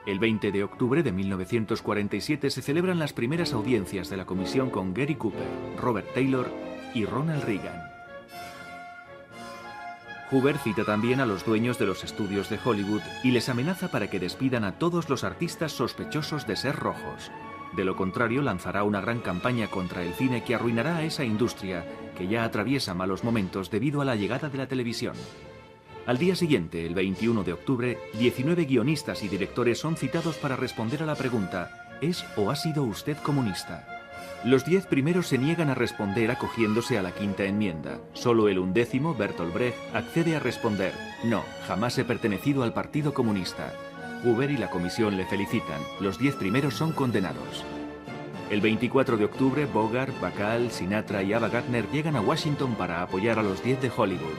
A: El 20 de octubre de 1947 se celebran las primeras audiencias de la comisión con Gary Cooper, Robert Taylor y Ronald Reagan. Hoover cita también a los dueños de los estudios de Hollywood y les amenaza para que despidan a todos los artistas sospechosos de ser rojos. De lo contrario, lanzará una gran campaña contra el cine que arruinará a esa industria que ya atraviesa malos momentos debido a la llegada de la televisión. Al día siguiente, el 21 de octubre, 19 guionistas y directores son citados para responder a la pregunta ¿es o ha sido usted comunista? Los 10 primeros se niegan a responder acogiéndose a la quinta enmienda. Solo el 11º, Bertolt Brecht, accede a responder no, jamás he pertenecido al Partido Comunista. Hoover y la comisión le felicitan. Los 10 primeros son condenados. El 24 de octubre, Bogart, Bacall, Sinatra y Ava Gardner llegan a Washington para apoyar a los 10 de Hollywood.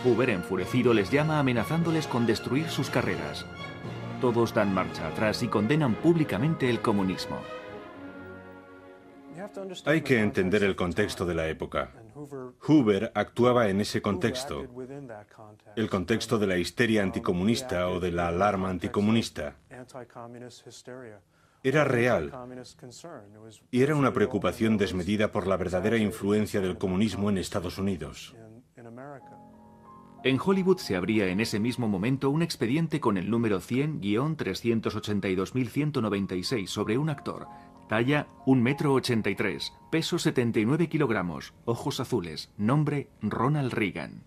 A: Hoover, enfurecido, les llama amenazándoles con destruir sus carreras. Todos dan marcha atrás y condenan públicamente el comunismo.
D: Hay que entender el contexto de la época. Hoover actuaba en ese contexto, el contexto de la histeria anticomunista o de la alarma anticomunista. Era real y era una preocupación desmedida por la verdadera influencia del comunismo en Estados Unidos.
A: En Hollywood se abría en ese mismo momento un expediente con el número 100-382.196 sobre un actor. Talla 1,83 m, peso 79 kilogramos, ojos azules, nombre Ronald Reagan.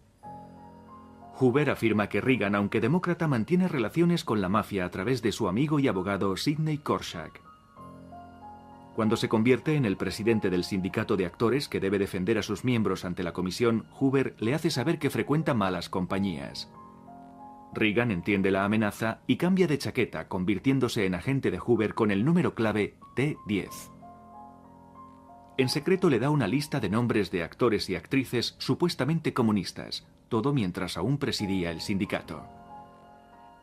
A: Hoover afirma que Reagan, aunque demócrata, mantiene relaciones con la mafia a través de su amigo y abogado Sidney Korshak. Cuando se convierte en el presidente del sindicato de actores que debe defender a sus miembros ante la comisión, Hoover le hace saber que frecuenta malas compañías. Reagan entiende la amenaza y cambia de chaqueta, convirtiéndose en agente de Hoover con el número clave T10. En secreto le da una lista de nombres de actores y actrices supuestamente comunistas, todo mientras aún presidía el sindicato.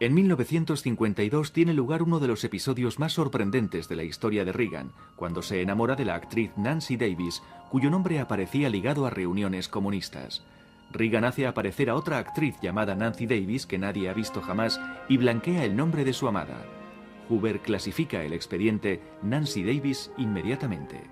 A: En 1952 tiene lugar uno de los episodios más sorprendentes de la historia de Reagan, cuando se enamora de la actriz Nancy Davis, cuyo nombre aparecía ligado a reuniones comunistas. Reagan hace aparecer a otra actriz llamada Nancy Davis que nadie ha visto jamás y blanquea el nombre de su amada. Hoover clasifica el expediente Nancy Davis inmediatamente.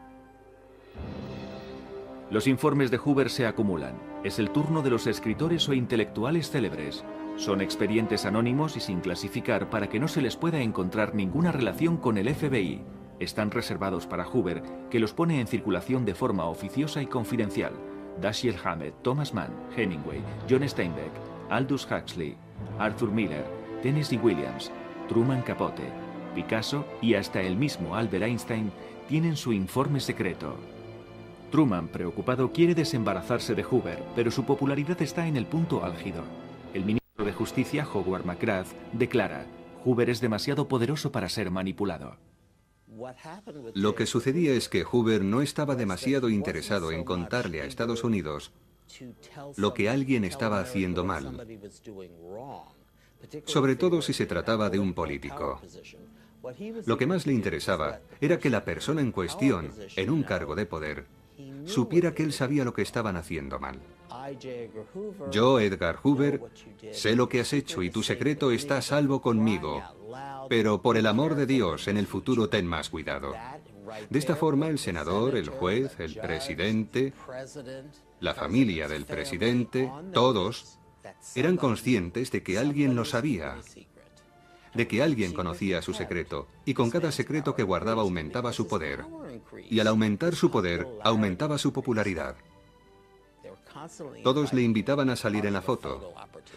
A: Los informes de Hoover se acumulan. Es el turno de los escritores o intelectuales célebres. Son expedientes anónimos y sin clasificar para que no se les pueda encontrar ninguna relación con el FBI. Están reservados para Hoover, que los pone en circulación de forma oficiosa y confidencial. Dashiell Hammett, Thomas Mann, Hemingway, John Steinbeck, Aldous Huxley, Arthur Miller, Tennessee Williams, Truman Capote, Picasso y hasta el mismo Albert Einstein tienen su informe secreto. Truman, preocupado, quiere desembarazarse de Hoover, pero su popularidad está en el punto álgido. El ministro de Justicia, Howard McGrath, declara: Hoover es demasiado poderoso para ser manipulado.
B: Lo que sucedía es que Hoover no estaba demasiado interesado en contarle a Estados Unidos lo que alguien estaba haciendo mal, sobre todo si se trataba de un político. Lo que más le interesaba era que la persona en cuestión, en un cargo de poder, supiera que él sabía lo que estaban haciendo mal. Yo, Edgar Hoover, sé lo que has hecho y tu secreto está a salvo conmigo, pero por el amor de Dios, en el futuro ten más cuidado. De esta forma, el senador, el juez, el presidente, la familia del presidente, todos Eran conscientes de que alguien lo sabía, de que alguien conocía su secreto, y con cada secreto que guardaba aumentaba su poder. Y al aumentar su poder, aumentaba su popularidad. Todos le invitaban a salir en la foto,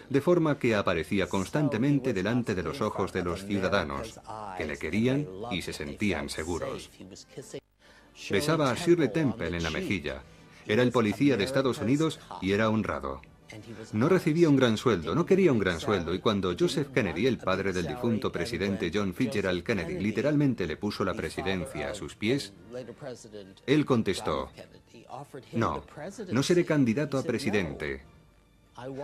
B: de forma que aparecía constantemente delante de los ojos de los ciudadanos, que le querían y se sentían seguros. Besaba a Shirley Temple en la mejilla. Era el policía de Estados Unidos y era honrado. No recibía un gran sueldo, no quería un gran sueldo, y cuando Joseph Kennedy, el padre del difunto presidente John Fitzgerald Kennedy, literalmente le puso la presidencia a sus pies, él contestó: no, no seré candidato a presidente.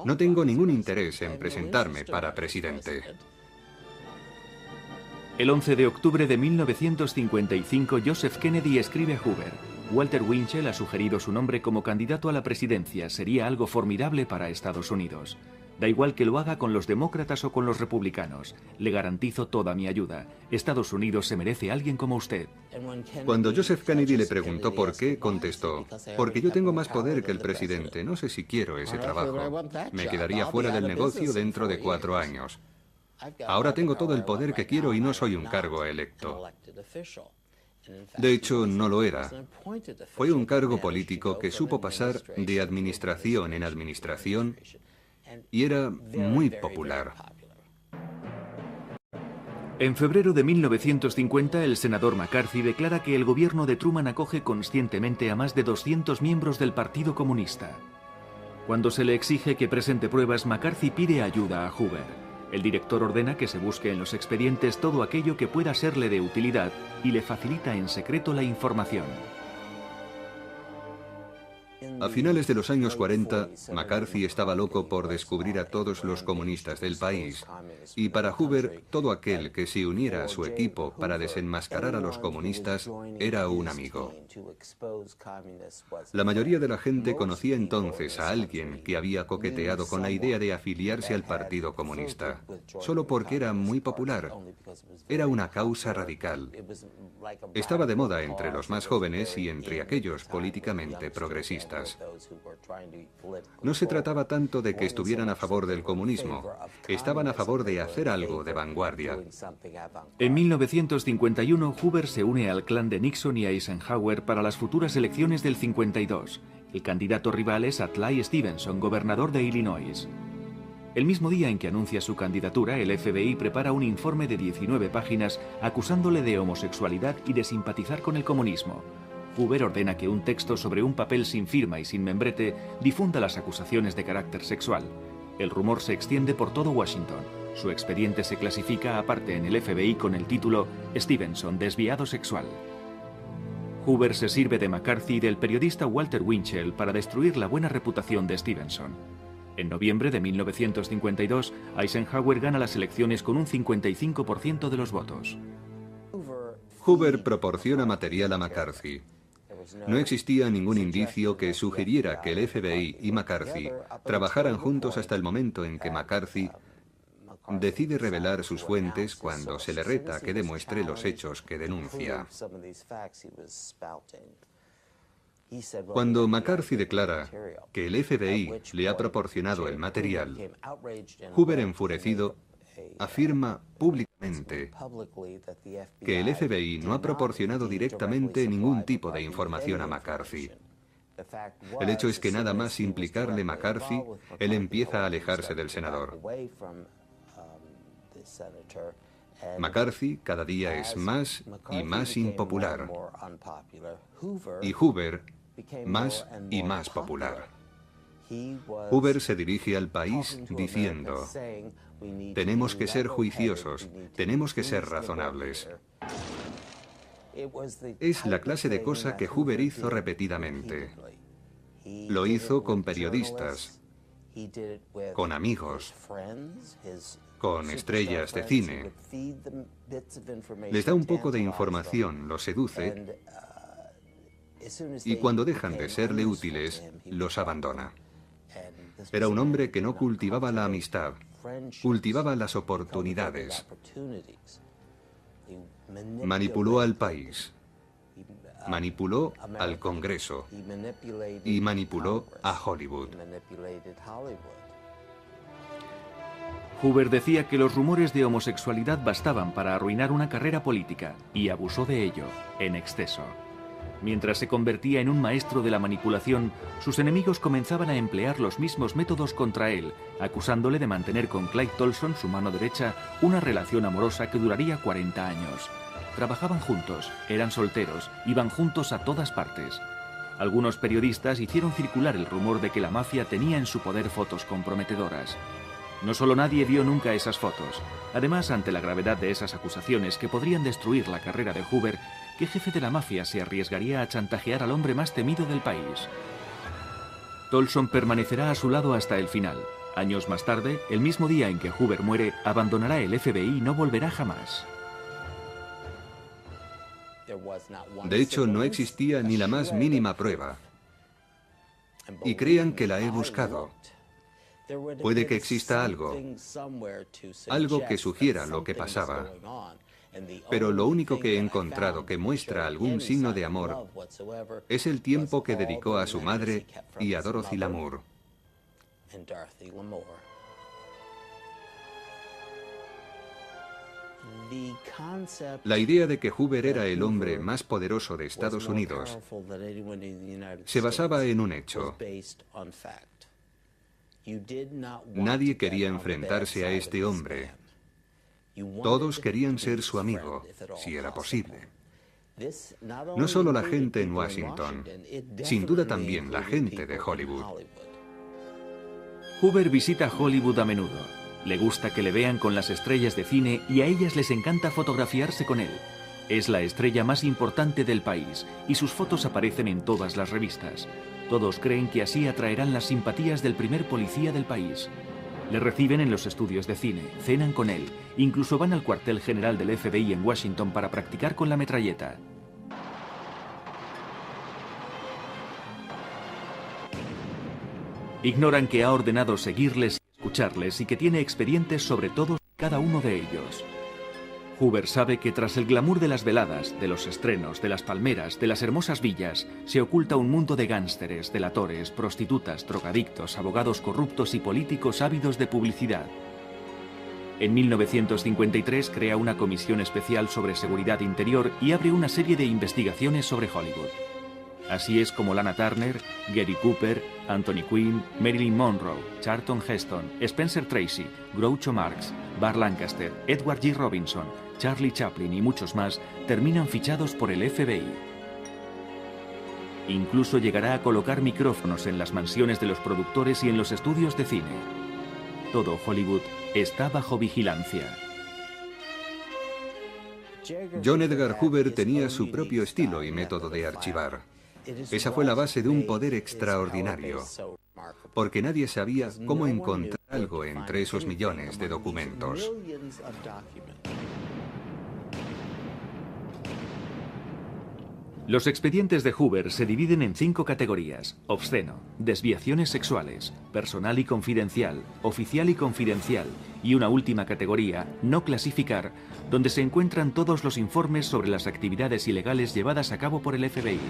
B: No tengo ningún interés en presentarme para presidente.
A: El 11 de octubre de 1955, Joseph Kennedy escribe a Hoover: Walter Winchell ha sugerido su nombre como candidato a la presidencia. Sería algo formidable para Estados Unidos. Da igual que lo haga con los demócratas o con los republicanos. Le garantizo toda mi ayuda. Estados Unidos se merece a alguien como usted.
B: Cuando Joseph Kennedy le preguntó por qué, contestó: porque yo tengo más poder que el presidente. No sé si quiero ese trabajo. Me quedaría fuera del negocio dentro de 4 años. Ahora tengo todo el poder que quiero y no soy un cargo electo. De hecho, no lo era. Fue un cargo político que supo pasar de administración en administración y era muy popular.
A: En febrero de 1950, el senador McCarthy declara que el gobierno de Truman acoge conscientemente a más de 200 miembros del Partido Comunista. Cuando se le exige que presente pruebas, McCarthy pide ayuda a Hoover. El director ordena que se busque en los expedientes todo aquello que pueda serle de utilidad y le facilita en secreto la información.
B: A finales de los años 40, McCarthy estaba loco por descubrir a todos los comunistas del país, y para Hoover, todo aquel que se uniera a su equipo para desenmascarar a los comunistas era un amigo. La mayoría de la gente conocía entonces a alguien que había coqueteado con la idea de afiliarse al Partido Comunista, solo porque era muy popular. Era una causa radical. Estaba de moda entre los más jóvenes y entre aquellos políticamente progresistas. No se trataba tanto de que estuvieran a favor del comunismo, estaban a favor de hacer algo de vanguardia.
A: En 1951, Hoover se une al clan de Nixon y Eisenhower para las futuras elecciones del 52. El candidato rival es Adlai Stevenson, gobernador de Illinois. El mismo día en que anuncia su candidatura, el FBI prepara un informe de 19 páginas acusándole de homosexualidad y de simpatizar con el comunismo. Hoover ordena que un texto sobre un papel sin firma y sin membrete difunda las acusaciones de carácter sexual. El rumor se extiende por todo Washington. Su expediente se clasifica aparte en el FBI con el título Stevenson, desviado sexual. Hoover se sirve de McCarthy y del periodista Walter Winchell para destruir la buena reputación de Stevenson. En noviembre de 1952, Eisenhower gana las elecciones con un 55% de los votos.
B: Hoover proporciona material a McCarthy. No existía ningún indicio que sugiriera que el FBI y McCarthy trabajaran juntos hasta el momento en que McCarthy decide revelar sus fuentes cuando se le reta a que demuestre los hechos que denuncia. Cuando McCarthy declara que el FBI le ha proporcionado el material, Hoover, enfurecido, afirma públicamente que el FBI no ha proporcionado directamente ningún tipo de información a McCarthy. El hecho es que nada más implicarle McCarthy, él empieza a alejarse del senador. McCarthy cada día es más y más impopular, y Hoover más y más popular. Hoover se dirige al país diciendo: tenemos que ser juiciosos, tenemos que ser razonables. Es la clase de cosa que Hoover hizo repetidamente. Lo hizo con periodistas, con amigos, con estrellas de cine. Les da un poco de información, los seduce, y cuando dejan de serle útiles, los abandona. Era un hombre que no cultivaba la amistad, cultivaba las oportunidades. Manipuló al país, manipuló al Congreso y manipuló a Hollywood.
A: Hoover decía que los rumores de homosexualidad bastaban para arruinar una carrera política y abusó de ello, en exceso. Mientras se convertía en un maestro de la manipulación, sus enemigos comenzaban a emplear los mismos métodos contra él, acusándole de mantener con Clyde Tolson, su mano derecha, una relación amorosa que duraría 40 años. Trabajaban juntos, eran solteros, iban juntos a todas partes. Algunos periodistas hicieron circular el rumor de que la mafia tenía en su poder fotos comprometedoras. No solo nadie vio nunca esas fotos. Además, ante la gravedad de esas acusaciones que podrían destruir la carrera de Hoover, ¿qué jefe de la mafia se arriesgaría a chantajear al hombre más temido del país? Tolson permanecerá a su lado hasta el final. Años más tarde, el mismo día en que Hoover muere, abandonará el FBI y no volverá jamás.
B: De hecho, no existía ni la más mínima prueba. Y crean que la he buscado. Puede que exista algo que sugiera lo que pasaba. Pero lo único que he encontrado que muestra algún signo de amor es el tiempo que dedicó a su madre y a Dorothy Lamour. La idea de que Hoover era el hombre más poderoso de Estados Unidos se basaba en un hecho. Nadie quería enfrentarse a este hombre. Todos querían ser su amigo, si era posible. No solo la gente en Washington, sin duda también la gente de Hollywood.
A: Hoover visita Hollywood a menudo. Le gusta que le vean con las estrellas de cine y a ellas les encanta fotografiarse con él. Es la estrella más importante del país y sus fotos aparecen en todas las revistas. Todos creen que así atraerán las simpatías del primer policía del país. Le reciben en los estudios de cine, cenan con él, incluso van al cuartel general del FBI en Washington para practicar con la metralleta. Ignoran que ha ordenado seguirles y escucharles y que tiene expedientes sobre todos y cada uno de ellos. Hoover sabe que tras el glamour de las veladas, de los estrenos, de las palmeras, de las hermosas villas, se oculta un mundo de gánsteres, delatores, prostitutas, drogadictos, abogados corruptos y políticos ávidos de publicidad. En 1953 crea una comisión especial sobre seguridad interior y abre una serie de investigaciones sobre Hollywood. Así es como Lana Turner, Gary Cooper, Anthony Quinn, Marilyn Monroe, Charlton Heston, Spencer Tracy, Groucho Marx, Burt Lancaster, Edward G. Robinson, Charlie Chaplin y muchos más terminan fichados por el FBI. Incluso llegará a colocar micrófonos en las mansiones de los productores y en los estudios de cine. Todo Hollywood está bajo vigilancia.
B: John Edgar Hoover tenía su propio estilo y método de archivar. Esa fue la base de un poder extraordinario, porque nadie sabía cómo encontrar algo entre esos millones de documentos.
A: Los expedientes de Hoover se dividen en 5 categorías: obsceno, desviaciones sexuales, personal y confidencial, oficial y confidencial, y una última categoría, no clasificar, donde se encuentran todos los informes sobre las actividades ilegales llevadas a cabo por el FBI.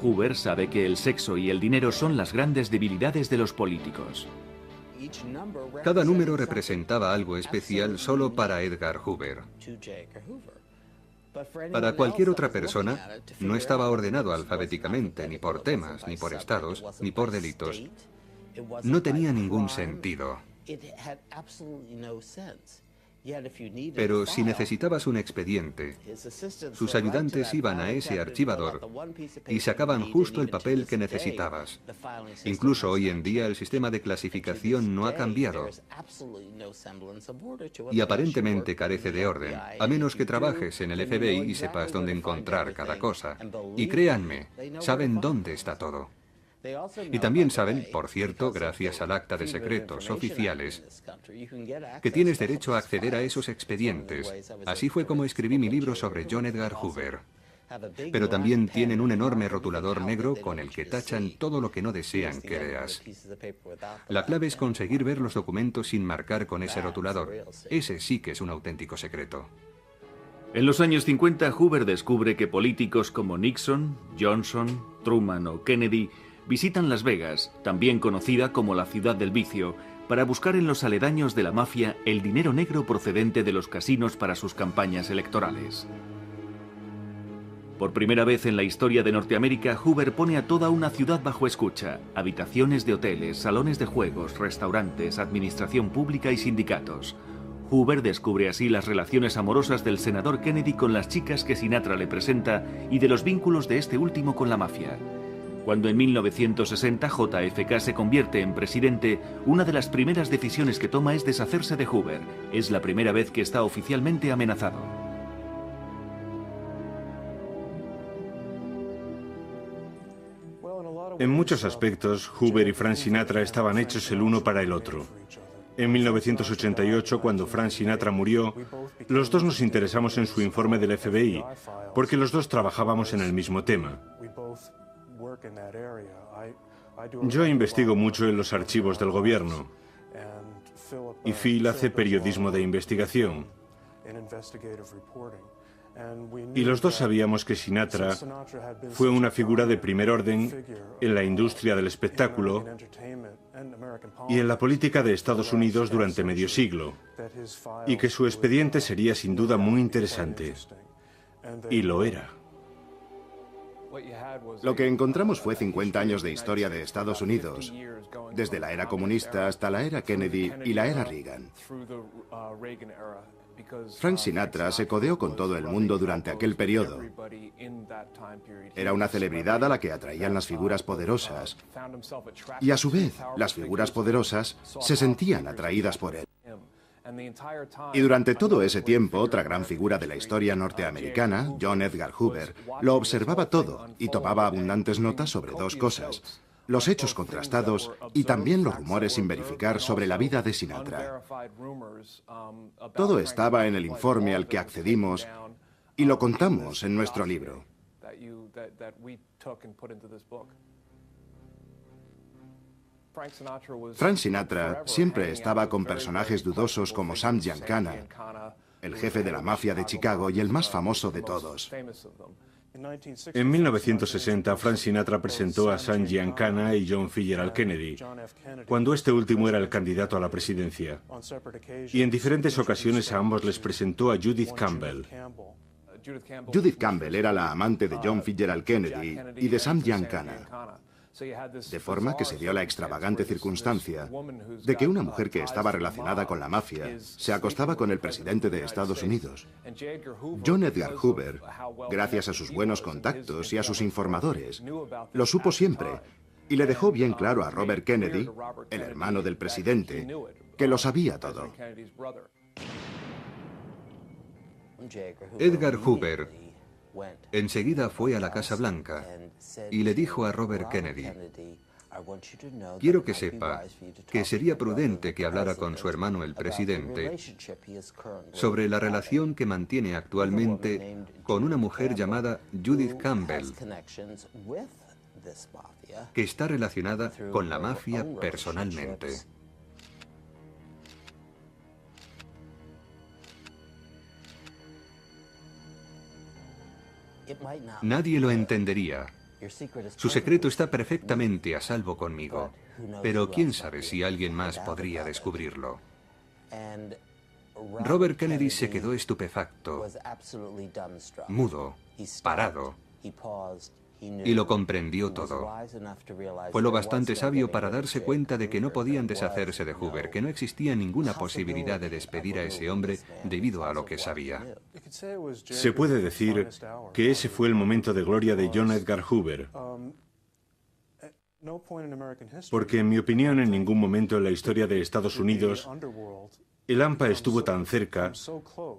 A: Hoover sabe que el sexo y el dinero son las grandes debilidades de los políticos.
B: Cada número representaba algo especial solo para Edgar Hoover. Para cualquier otra persona, no estaba ordenado alfabéticamente, ni por temas, ni por estados, ni por delitos. No tenía ningún sentido. Pero si necesitabas un expediente, sus ayudantes iban a ese archivador y sacaban justo el papel que necesitabas. Incluso hoy en día el sistema de clasificación no ha cambiado y aparentemente carece de orden, a menos que trabajes en el FBI y sepas dónde encontrar cada cosa. Y créanme, saben dónde está todo. Y también saben, por cierto, gracias al acta de secretos oficiales, que tienes derecho a acceder a esos expedientes. Así fue como escribí mi libro sobre John Edgar Hoover. Pero también tienen un enorme rotulador negro con el que tachan todo lo que no desean que veas. La clave es conseguir ver los documentos sin marcar con ese rotulador. Ese sí que es un auténtico secreto.
A: En los años 50, Hoover descubre que políticos como Nixon, Johnson, Truman o Kennedy visitan Las Vegas, también conocida como la ciudad del vicio, para buscar en los aledaños de la mafia el dinero negro procedente de los casinos para sus campañas electorales. Por primera vez en la historia de Norteamérica, Hoover pone a toda una ciudad bajo escucha: habitaciones de hoteles, salones de juegos, restaurantes, administración pública y sindicatos. Hoover descubre así las relaciones amorosas del senador Kennedy con las chicas que Sinatra le presenta y de los vínculos de este último con la mafia. Cuando en 1960 JFK se convierte en presidente, una de las primeras decisiones que toma es deshacerse de Hoover. Es la primera vez que está oficialmente amenazado.
D: En muchos aspectos, Hoover y Frank Sinatra estaban hechos el uno para el otro. En 1988, cuando Frank Sinatra murió, los dos nos interesamos en su informe del FBI, porque los dos trabajábamos en el mismo tema. Yo investigo mucho en los archivos del gobierno, y Phil hace periodismo de investigación. Y los dos sabíamos que Sinatra fue una figura de primer orden en la industria del espectáculo y en la política de Estados Unidos durante medio siglo, y que su expediente sería sin duda muy interesante. Y lo era.
E: Lo que encontramos fue 50 años de historia de Estados Unidos, desde la era comunista hasta la era Kennedy y la era Reagan. Frank Sinatra se codeó con todo el mundo durante aquel periodo. Era una celebridad a la que atraían las figuras poderosas, y a su vez, las figuras poderosas se sentían atraídas por él. Y durante todo ese tiempo, otra gran figura de la historia norteamericana, John Edgar Hoover, lo observaba todo y tomaba abundantes notas sobre dos cosas: los hechos contrastados y también los rumores sin verificar sobre la vida de Sinatra. Todo estaba en el informe al que accedimos y lo contamos en nuestro libro. Frank Sinatra siempre estaba con personajes dudosos como Sam Giancana, el jefe de la mafia de Chicago y el más famoso de todos.
D: En 1960, Frank Sinatra presentó a Sam Giancana y John F. Kennedy, cuando este último era el candidato a la presidencia. Y en diferentes ocasiones a ambos les presentó a Judith Campbell.
E: Judith Campbell era la amante de John F. Kennedy y de Sam Giancana. De forma que se dio la extravagante circunstancia de que una mujer que estaba relacionada con la mafia se acostaba con el presidente de Estados Unidos. John Edgar Hoover, gracias a sus buenos contactos y a sus informadores, lo supo siempre y le dejó bien claro a Robert Kennedy, el hermano del presidente, que lo sabía todo.
B: Edgar Hoover enseguida fue a la Casa Blanca y le dijo a Robert Kennedy: quiero que sepa que sería prudente que hablara con su hermano el presidente sobre la relación que mantiene actualmente con una mujer llamada Judith Campbell, que está relacionada con la mafia personalmente. Nadie lo entendería. Su secreto está perfectamente a salvo conmigo, pero quién sabe si alguien más podría descubrirlo. Robert Kennedy se quedó estupefacto, mudo, parado, y lo comprendió todo. Fue lo bastante sabio para darse cuenta de que no podían deshacerse de Hoover, que no existía ninguna posibilidad de despedir a ese hombre debido a lo que sabía.
D: Se puede decir que ese fue el momento de gloria de John Edgar Hoover, porque en mi opinión en ningún momento en la historia de Estados Unidos el AMPA estuvo tan cerca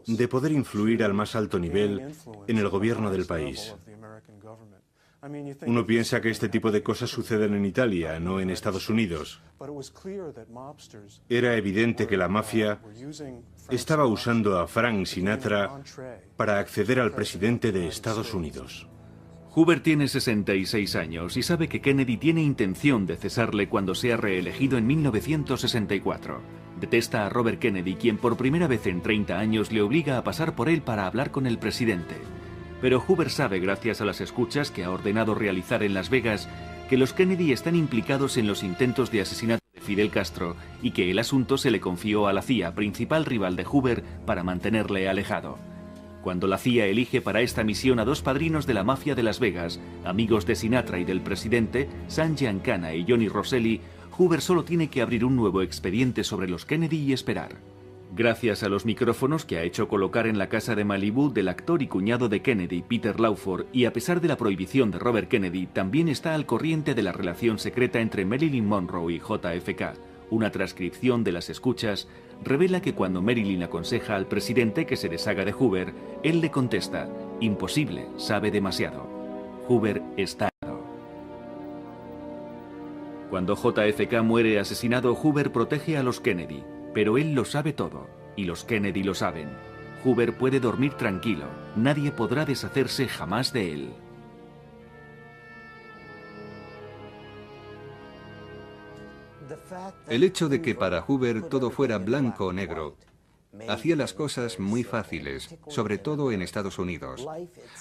D: de poder influir al más alto nivel en el gobierno del país. Uno piensa que este tipo de cosas suceden en Italia, no en Estados Unidos. Era evidente que la mafia estaba usando a Frank Sinatra para acceder al presidente de Estados Unidos.
A: Hoover tiene 66 años y sabe que Kennedy tiene intención de cesarle cuando sea reelegido en 1964. Detesta a Robert Kennedy, quien por primera vez en 30 años le obliga a pasar por él para hablar con el presidente. Pero Hoover sabe, gracias a las escuchas que ha ordenado realizar en Las Vegas, que los Kennedy están implicados en los intentos de asesinato de Fidel Castro y que el asunto se le confió a la CIA, principal rival de Hoover, para mantenerle alejado. Cuando la CIA elige para esta misión a dos padrinos de la mafia de Las Vegas, amigos de Sinatra y del presidente, Sam Giancana y Johnny Rosselli, Hoover solo tiene que abrir un nuevo expediente sobre los Kennedy y esperar. Gracias a los micrófonos que ha hecho colocar en la casa de Malibú del actor y cuñado de Kennedy, Peter Lawford, y a pesar de la prohibición de Robert Kennedy, también está al corriente de la relación secreta entre Marilyn Monroe y JFK. Una transcripción de las escuchas revela que cuando Marilyn aconseja al presidente que se deshaga de Hoover, él le contesta: imposible, sabe demasiado. Hoover está atado. Cuando JFK muere asesinado, Hoover protege a los Kennedy, pero él lo sabe todo, y los Kennedy lo saben. Hoover puede dormir tranquilo, nadie podrá deshacerse jamás de él.
B: El hecho de que para Hoover todo fuera blanco o negro hacía las cosas muy fáciles, sobre todo en Estados Unidos.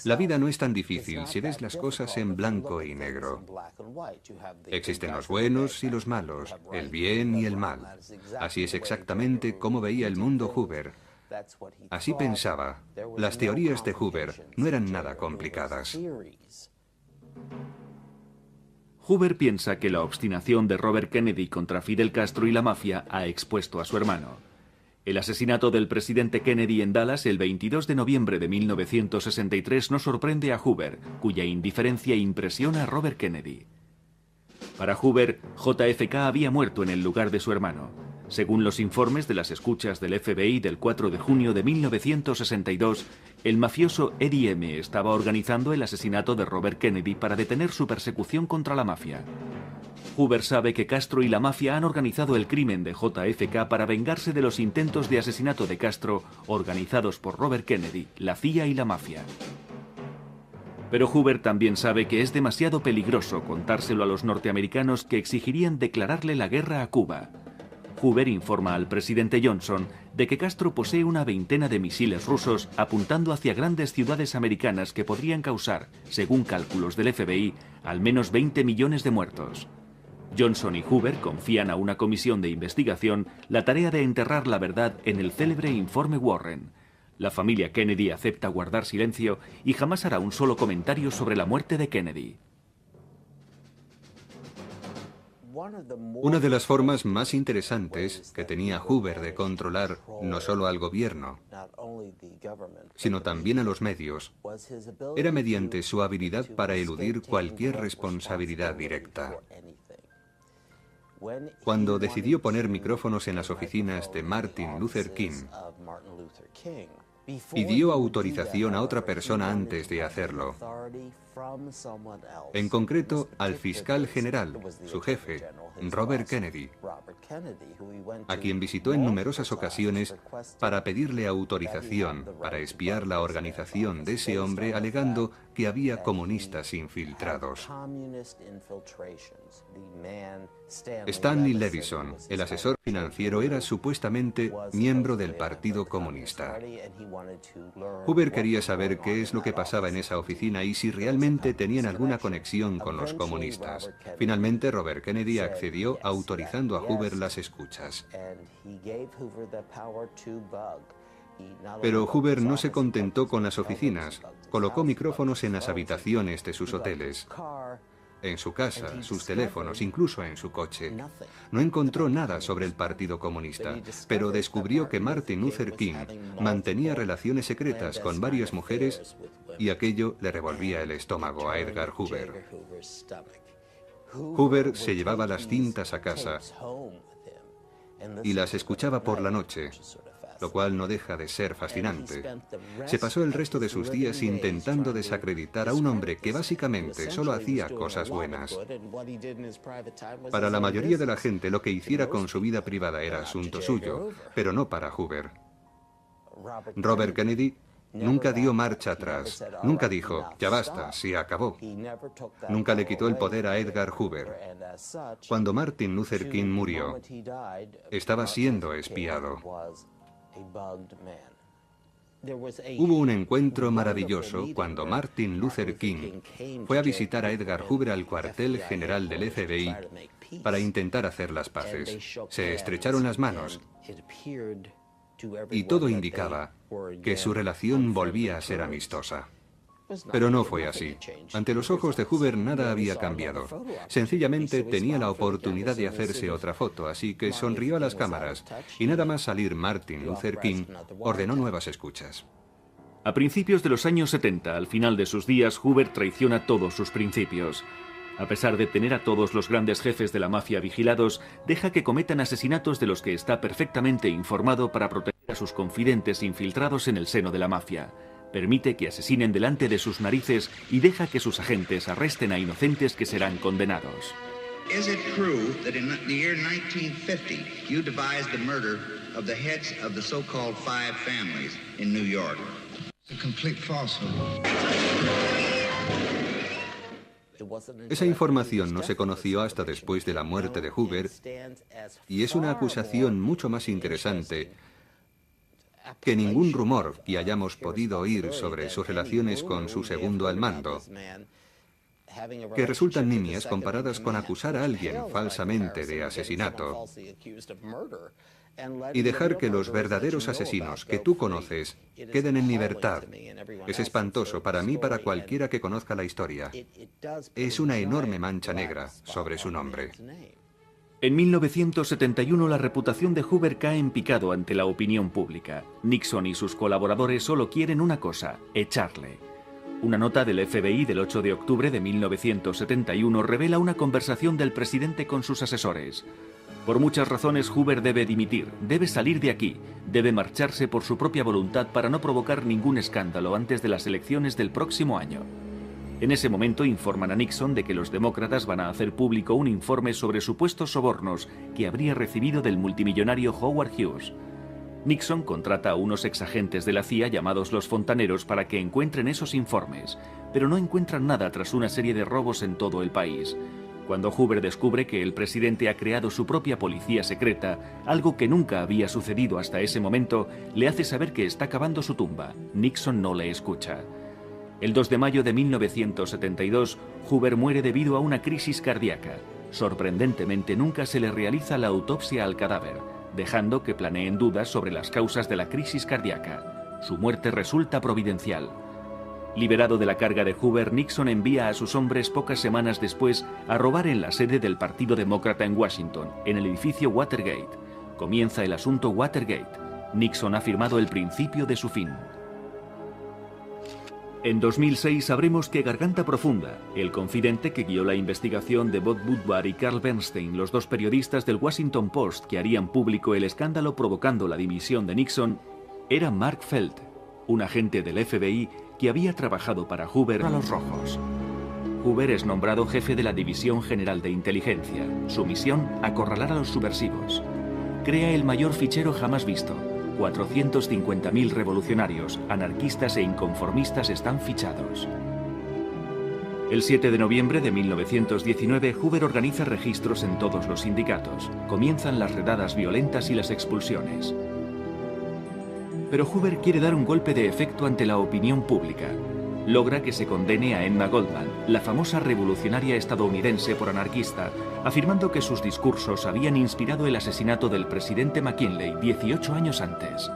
B: La vida no es tan difícil si ves las cosas en blanco y negro. Existen los buenos y los malos, el bien y el mal. Así es exactamente como veía el mundo Hoover. Así pensaba. Las teorías de Hoover no eran nada complicadas.
A: Hoover piensa que la obstinación de Robert Kennedy contra Fidel Castro y la mafia ha expuesto a su hermano. El asesinato del presidente Kennedy en Dallas el 22 de noviembre de 1963 no sorprende a Hoover, cuya indiferencia impresiona a Robert Kennedy. Para Hoover, JFK había muerto en el lugar de su hermano. Según los informes de las escuchas del FBI del 4 de junio de 1962, el mafioso Eddie M. estaba organizando el asesinato de Robert Kennedy para detener su persecución contra la mafia. Hoover sabe que Castro y la mafia han organizado el crimen de JFK para vengarse de los intentos de asesinato de Castro organizados por Robert Kennedy, la CIA y la mafia. Pero Hoover también sabe que es demasiado peligroso contárselo a los norteamericanos, que exigirían declararle la guerra a Cuba. Hoover informa al presidente Johnson de que Castro posee una veintena de misiles rusos apuntando hacia grandes ciudades americanas que podrían causar, según cálculos del FBI, al menos 20 millones de muertos. Johnson y Hoover confían a una comisión de investigación la tarea de enterrar la verdad en el célebre informe Warren. La familia Kennedy acepta guardar silencio y jamás hará un solo comentario sobre la muerte de Kennedy.
B: Una de las formas más interesantes que tenía Hoover de controlar no solo al gobierno, sino también a los medios, era mediante su habilidad para eludir cualquier responsabilidad directa. Cuando decidió poner micrófonos en las oficinas de Martin Luther King, pidió autorización a otra persona antes de hacerlo. En concreto, al fiscal general, su jefe, Robert Kennedy, a quien visitó en numerosas ocasiones para pedirle autorización para espiar la organización de ese hombre, alegando que había comunistas infiltrados. Stanley Levison, el asesor financiero, era supuestamente miembro del Partido Comunista. Hoover quería saber qué es lo que pasaba en esa oficina y si realmente tenían alguna conexión con los comunistas. Finalmente, Robert Kennedy accedió autorizando a Hoover las escuchas. Pero Hoover no se contentó con las oficinas. Colocó micrófonos en las habitaciones de sus hoteles, en su casa, sus teléfonos, incluso en su coche. No encontró nada sobre el Partido Comunista, pero descubrió que Martin Luther King mantenía relaciones secretas con varias mujeres y aquello le revolvía el estómago a Edgar Hoover. Hoover se llevaba las cintas a casa y las escuchaba por la noche, lo cual no deja de ser fascinante. Se pasó el resto de sus días intentando desacreditar a un hombre que básicamente solo hacía cosas buenas. Para la mayoría de la gente, lo que hiciera con su vida privada era asunto suyo, pero no para Hoover. Robert Kennedy nunca dio marcha atrás. Nunca dijo, ya basta, se acabó. Nunca le quitó el poder a Edgar Hoover. Cuando Martin Luther King murió, estaba siendo espiado. Hubo un encuentro maravilloso cuando Martin Luther King fue a visitar a Edgar Hoover al cuartel general del FBI para intentar hacer las paces. Se estrecharon las manos y todo indicaba que su relación volvía a ser amistosa. Pero no fue así. Ante los ojos de Hoover nada había cambiado. Sencillamente tenía la oportunidad de hacerse otra foto, así que sonrió a las cámaras y nada más salir Martin Luther King ordenó nuevas escuchas.
A: A principios de los años 70, al final de sus días, Hoover traiciona todos sus principios. A pesar de tener a todos los grandes jefes de la mafia vigilados, deja que cometan asesinatos de los que está perfectamente informado para proteger a sus confidentes infiltrados en el seno de la mafia. Permite que asesinen delante de sus narices y deja que sus agentes arresten a inocentes que serán condenados.
F: Is it true that in the year 1950 you devised the murder of the heads of the so-called five families in New York? It's a complete falsehood.
B: Esa información no se conoció hasta después de la muerte de Hoover y es una acusación mucho más interesante que ningún rumor que hayamos podido oír sobre sus relaciones con su segundo al mando, que resultan nimias comparadas con acusar a alguien falsamente de asesinato y dejar que los verdaderos asesinos que tú conoces queden en libertad. Es espantoso para mí y para cualquiera que conozca la historia. Es una enorme mancha negra sobre su nombre.
A: En 1971 la reputación de Hoover cae en picado ante la opinión pública. Nixon y sus colaboradores solo quieren una cosa: echarle. Una nota del FBI del 8 de octubre de 1971 revela una conversación del presidente con sus asesores. Por muchas razones Hoover debe dimitir, debe salir de aquí, debe marcharse por su propia voluntad para no provocar ningún escándalo antes de las elecciones del próximo año. En ese momento informan a Nixon de que los demócratas van a hacer público un informe sobre supuestos sobornos que habría recibido del multimillonario Howard Hughes. Nixon contrata a unos exagentes de la CIA llamados los fontaneros para que encuentren esos informes, pero no encuentran nada tras una serie de robos en todo el país. Cuando Hoover descubre que el presidente ha creado su propia policía secreta, algo que nunca había sucedido hasta ese momento, le hace saber que está cavando su tumba. Nixon no le escucha. El 2 de mayo de 1972, Hoover muere debido a una crisis cardíaca. Sorprendentemente, nunca se le realiza la autopsia al cadáver, dejando que planeen dudas sobre las causas de la crisis cardíaca. Su muerte resulta providencial. Liberado de la carga de Hoover, Nixon envía a sus hombres pocas semanas después a robar en la sede del Partido Demócrata en Washington, en el edificio Watergate. Comienza el asunto Watergate. Nixon ha firmado el principio de su fin. En 2006 sabremos que Garganta Profunda, el confidente que guió la investigación de Bob Woodward y Carl Bernstein, los dos periodistas del Washington Post que harían público el escándalo provocando la dimisión de Nixon, era Mark Felt, un agente del FBI que había trabajado para Hoover a los Rojos. Hoover es nombrado jefe de la División General de Inteligencia. Su misión, acorralar a los subversivos. Crea el mayor fichero jamás visto. 450.000 revolucionarios, anarquistas e inconformistas están fichados. El 7 de noviembre de 1919, Hoover organiza registros en todos los sindicatos. Comienzan las redadas violentas y las expulsiones. Pero Hoover quiere dar un golpe de efecto ante la opinión pública. Logra que se condene a Emma Goldman, la famosa revolucionaria estadounidense por anarquista, afirmando que sus discursos habían inspirado el asesinato del presidente McKinley 18 años antes.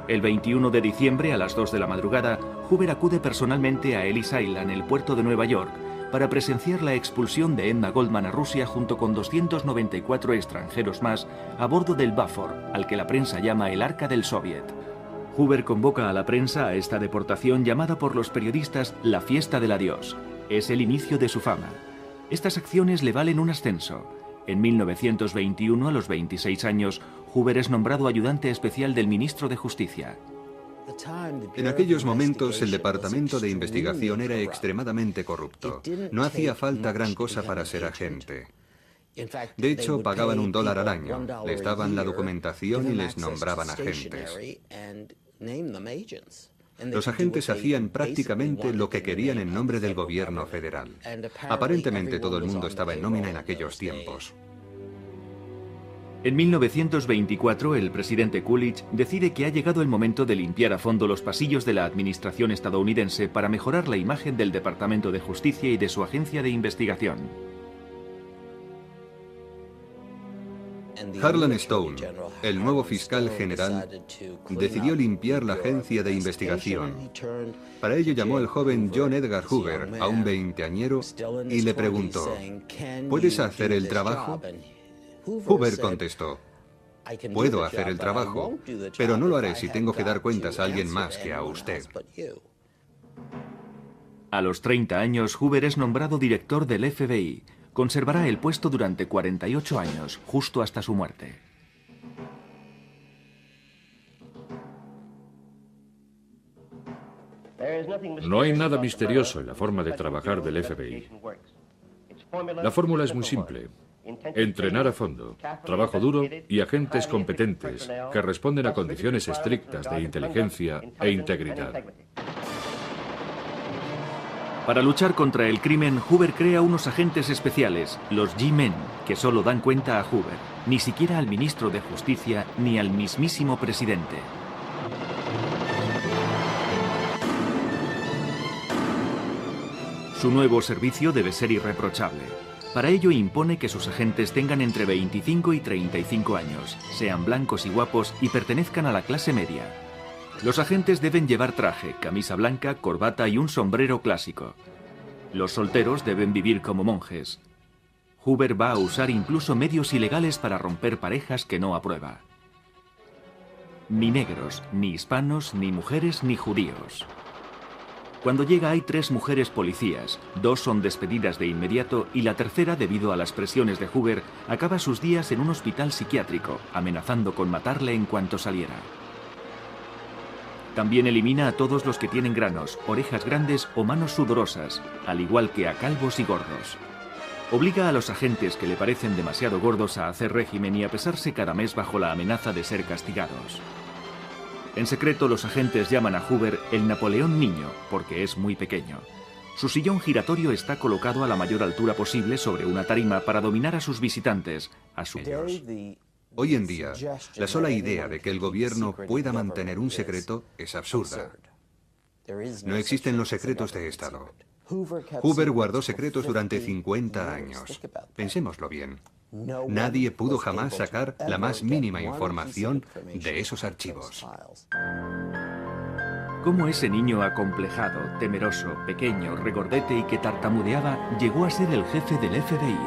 A: El 21 de diciembre a las 2 de la madrugada, Hoover acude personalmente a Ellis Island, el puerto de Nueva York, para presenciar la expulsión de Emma Goldman a Rusia junto con 294 extranjeros más a bordo del Buford, al que la prensa llama el Arca del Soviet. Hoover convoca a la prensa a esta deportación llamada por los periodistas la fiesta del adiós. Es el inicio de su fama. Estas acciones le valen un ascenso. En 1921, a los 26 años, Hoover es nombrado ayudante especial del ministro de Justicia.
B: En aquellos momentos el departamento de investigación era extremadamente corrupto. No hacía falta gran cosa para ser agente. De hecho, pagaban $1 al año, les daban la documentación y les nombraban agentes. Los agentes hacían prácticamente lo que querían en nombre del gobierno federal. Aparentemente todo el mundo estaba en nómina en aquellos tiempos.
A: En 1924, el presidente Coolidge decide que ha llegado el momento de limpiar a fondo los pasillos de la administración estadounidense para mejorar la imagen del Departamento de Justicia y de su agencia de investigación.
B: Harlan Stone, el nuevo fiscal general, decidió limpiar la agencia de investigación. Para ello llamó al joven John Edgar Hoover, aún veinteañero, y le preguntó: ¿puedes hacer el trabajo? Hoover contestó: puedo hacer el trabajo, pero no lo haré si tengo que dar cuentas a alguien más que a usted.
A: A los 30 años, Hoover es nombrado director del FBI. Conservará el puesto durante 48 años, justo hasta su muerte.
C: No hay nada misterioso en la forma de trabajar del FBI. La fórmula es muy simple. Entrenar a fondo, trabajo duro y agentes competentes que responden a condiciones estrictas de inteligencia e integridad.
A: Para luchar contra el crimen, Hoover crea unos agentes especiales, los G-Men, que solo dan cuenta a Hoover, ni siquiera al ministro de Justicia ni al mismísimo presidente. Su nuevo servicio debe ser irreprochable. Para ello impone que sus agentes tengan entre 25 y 35 años, sean blancos y guapos y pertenezcan a la clase media. Los agentes deben llevar traje, camisa blanca, corbata y un sombrero clásico. Los solteros deben vivir como monjes. Hoover va a usar incluso medios ilegales para romper parejas que no aprueba. Ni negros, ni hispanos, ni mujeres, ni judíos. Cuando llega hay 3 mujeres policías, 2 son despedidas de inmediato y la tercera, debido a las presiones de Hoover, acaba sus días en un hospital psiquiátrico, amenazando con matarle en cuanto saliera. También elimina a todos los que tienen granos, orejas grandes o manos sudorosas, al igual que a calvos y gordos. Obliga a los agentes que le parecen demasiado gordos a hacer régimen y a pesarse cada mes bajo la amenaza de ser castigados. En secreto, los agentes llaman a Hoover el Napoleón Niño, porque es muy pequeño. Su sillón giratorio está colocado a la mayor altura posible sobre una tarima para dominar a sus visitantes, a sus...
B: Hoy en día, la sola idea de que el gobierno pueda mantener un secreto es absurda. No existen los secretos de Estado. Hoover guardó secretos durante 50 años. Pensémoslo bien. Nadie pudo jamás sacar la más mínima información de esos archivos.
A: ¿Cómo ese niño acomplejado, temeroso, pequeño, regordete y que tartamudeaba llegó a ser el jefe del FBI?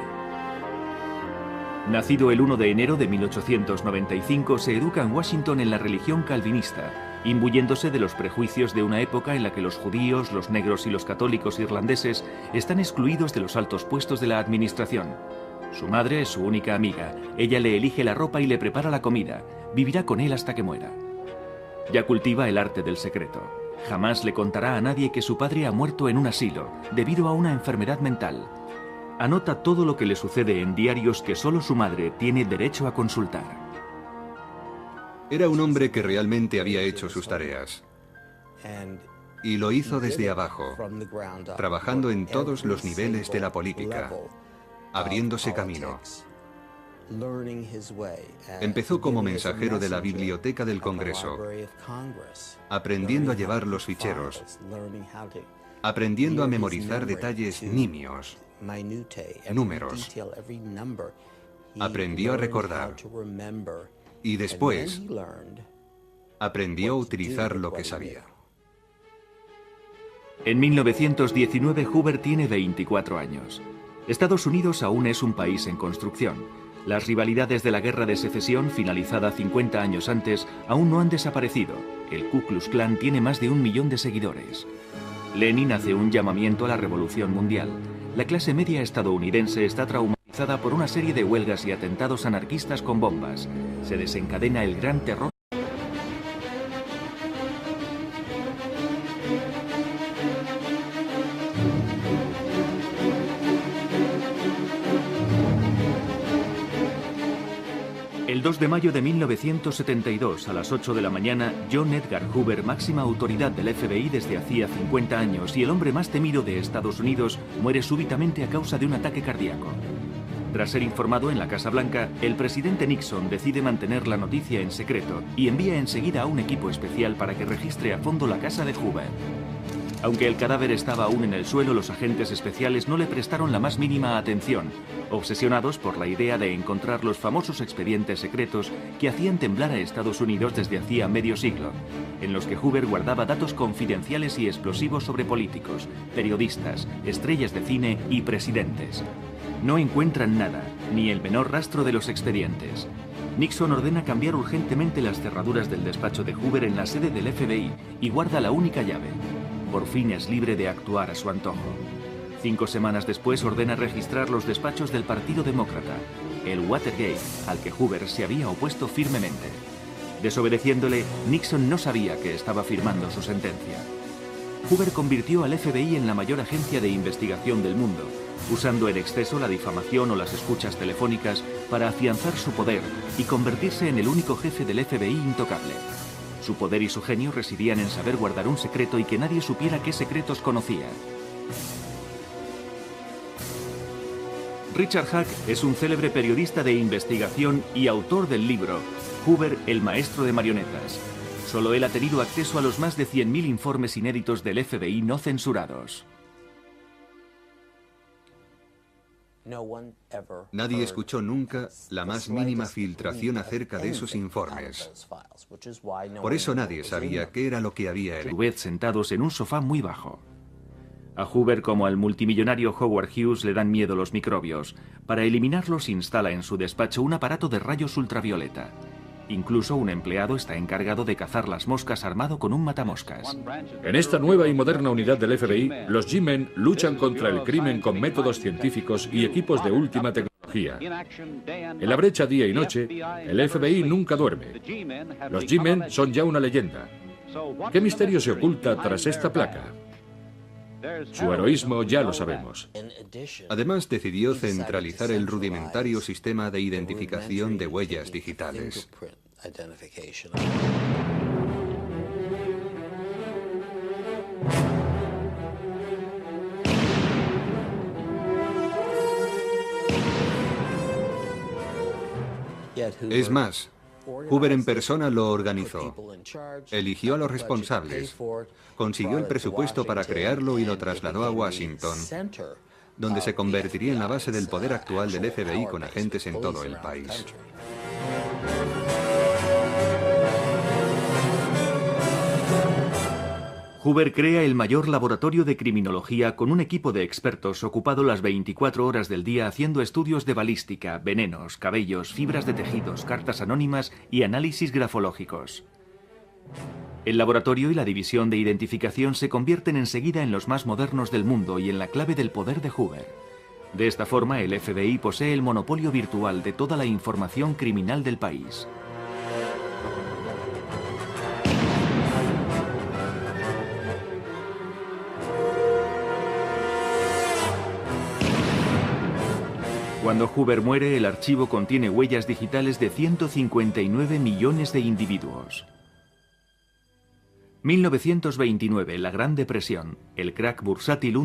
A: Nacido el 1 de enero de 1895, se educa en Washington en la religión calvinista, imbuyéndose de los prejuicios de una época en la que los judíos, los negros y los católicos irlandeses están excluidos de los altos puestos de la administración. Su madre es su única amiga, ella le elige la ropa y le prepara la comida, vivirá con él hasta que muera. Ya cultiva el arte del secreto. Jamás le contará a nadie que su padre ha muerto en un asilo, debido a una enfermedad mental. Anota todo lo que le sucede en diarios que solo su madre tiene derecho a consultar.
B: Era un hombre que realmente había hecho sus tareas. Y lo hizo desde abajo, trabajando en todos los niveles de la política, abriéndose camino. Empezó como mensajero de la biblioteca del Congreso, aprendiendo a llevar los ficheros, aprendiendo a memorizar detalles nimios, números. Aprendió a recordar. Y después, aprendió a utilizar lo que sabía.
A: En 1919, Hoover tiene 24 años. Estados Unidos aún es un país en construcción. Las rivalidades de la Guerra de Secesión, finalizada 50 años antes, aún no han desaparecido. El Ku Klux Klan tiene más de 1 millón de seguidores. Lenin hace un llamamiento a la revolución mundial. La clase media estadounidense está traumatizada por una serie de huelgas y atentados anarquistas con bombas. Se desencadena el Gran Terror. El 2 de mayo de 1972, a las 8 de la mañana, John Edgar Hoover, máxima autoridad del FBI desde hacía 50 años y el hombre más temido de Estados Unidos, muere súbitamente a causa de un ataque cardíaco. Tras ser informado en la Casa Blanca, el presidente Nixon decide mantener la noticia en secreto y envía enseguida a un equipo especial para que registre a fondo la casa de Hoover. Aunque el cadáver estaba aún en el suelo, los agentes especiales no le prestaron la más mínima atención, obsesionados por la idea de encontrar los famosos expedientes secretos que hacían temblar a Estados Unidos desde hacía medio siglo, en los que Hoover guardaba datos confidenciales y explosivos sobre políticos, periodistas, estrellas de cine y presidentes. No encuentran nada, ni el menor rastro de los expedientes. Nixon ordena cambiar urgentemente las cerraduras del despacho de Hoover en la sede del FBI y guarda la única llave. Por fin es libre de actuar a su antojo. 5 semanas después ordena registrar los despachos del Partido Demócrata, el Watergate, al que Hoover se había opuesto firmemente. Desobedeciéndole, Nixon no sabía que estaba firmando su sentencia. Hoover convirtió al FBI en la mayor agencia de investigación del mundo, usando en exceso la difamación o las escuchas telefónicas para afianzar su poder y convertirse en el único jefe del FBI intocable. Su poder y su genio residían en saber guardar un secreto y que nadie supiera qué secretos conocía. Richard Hack es un célebre periodista de investigación y autor del libro Hoover, el maestro de marionetas. Solo él ha tenido acceso a los más de 100.000 informes inéditos del FBI no censurados.
B: Nadie escuchó nunca la más mínima filtración acerca de esos informes. Por eso nadie sabía qué era lo que había en
A: A su vez sentados en un sofá muy bajo. A Hoover como al multimillonario Howard Hughes le dan miedo los microbios. Para eliminarlos instala en su despacho un aparato de rayos ultravioleta. Incluso un empleado está encargado de cazar las moscas armado con un matamoscas.
C: En esta nueva y moderna unidad del FBI, los G-Men luchan contra el crimen con métodos científicos y equipos de última tecnología. En la brecha día y noche, el FBI nunca duerme. Los G-Men son ya una leyenda. ¿Qué misterio se oculta tras esta placa? Su heroísmo ya lo sabemos.
B: Además, decidió centralizar el rudimentario sistema de identificación de huellas digitales. Es más, Hoover en persona lo organizó, eligió a los responsables, consiguió el presupuesto para crearlo y lo trasladó a Washington, donde se convertiría en la base del poder actual del FBI con agentes en todo el país.
A: Hoover crea el mayor laboratorio de criminología con un equipo de expertos ocupado las 24 horas del día haciendo estudios de balística, venenos, cabellos, fibras de tejidos, cartas anónimas y análisis grafológicos. El laboratorio y la división de identificación se convierten enseguida en los más modernos del mundo y en la clave del poder de Hoover. De esta forma, el FBI posee el monopolio virtual de toda la información criminal del país. Cuando Hoover muere, el archivo contiene huellas digitales de 159 millones de individuos. 1929, la Gran Depresión, el crack bursátil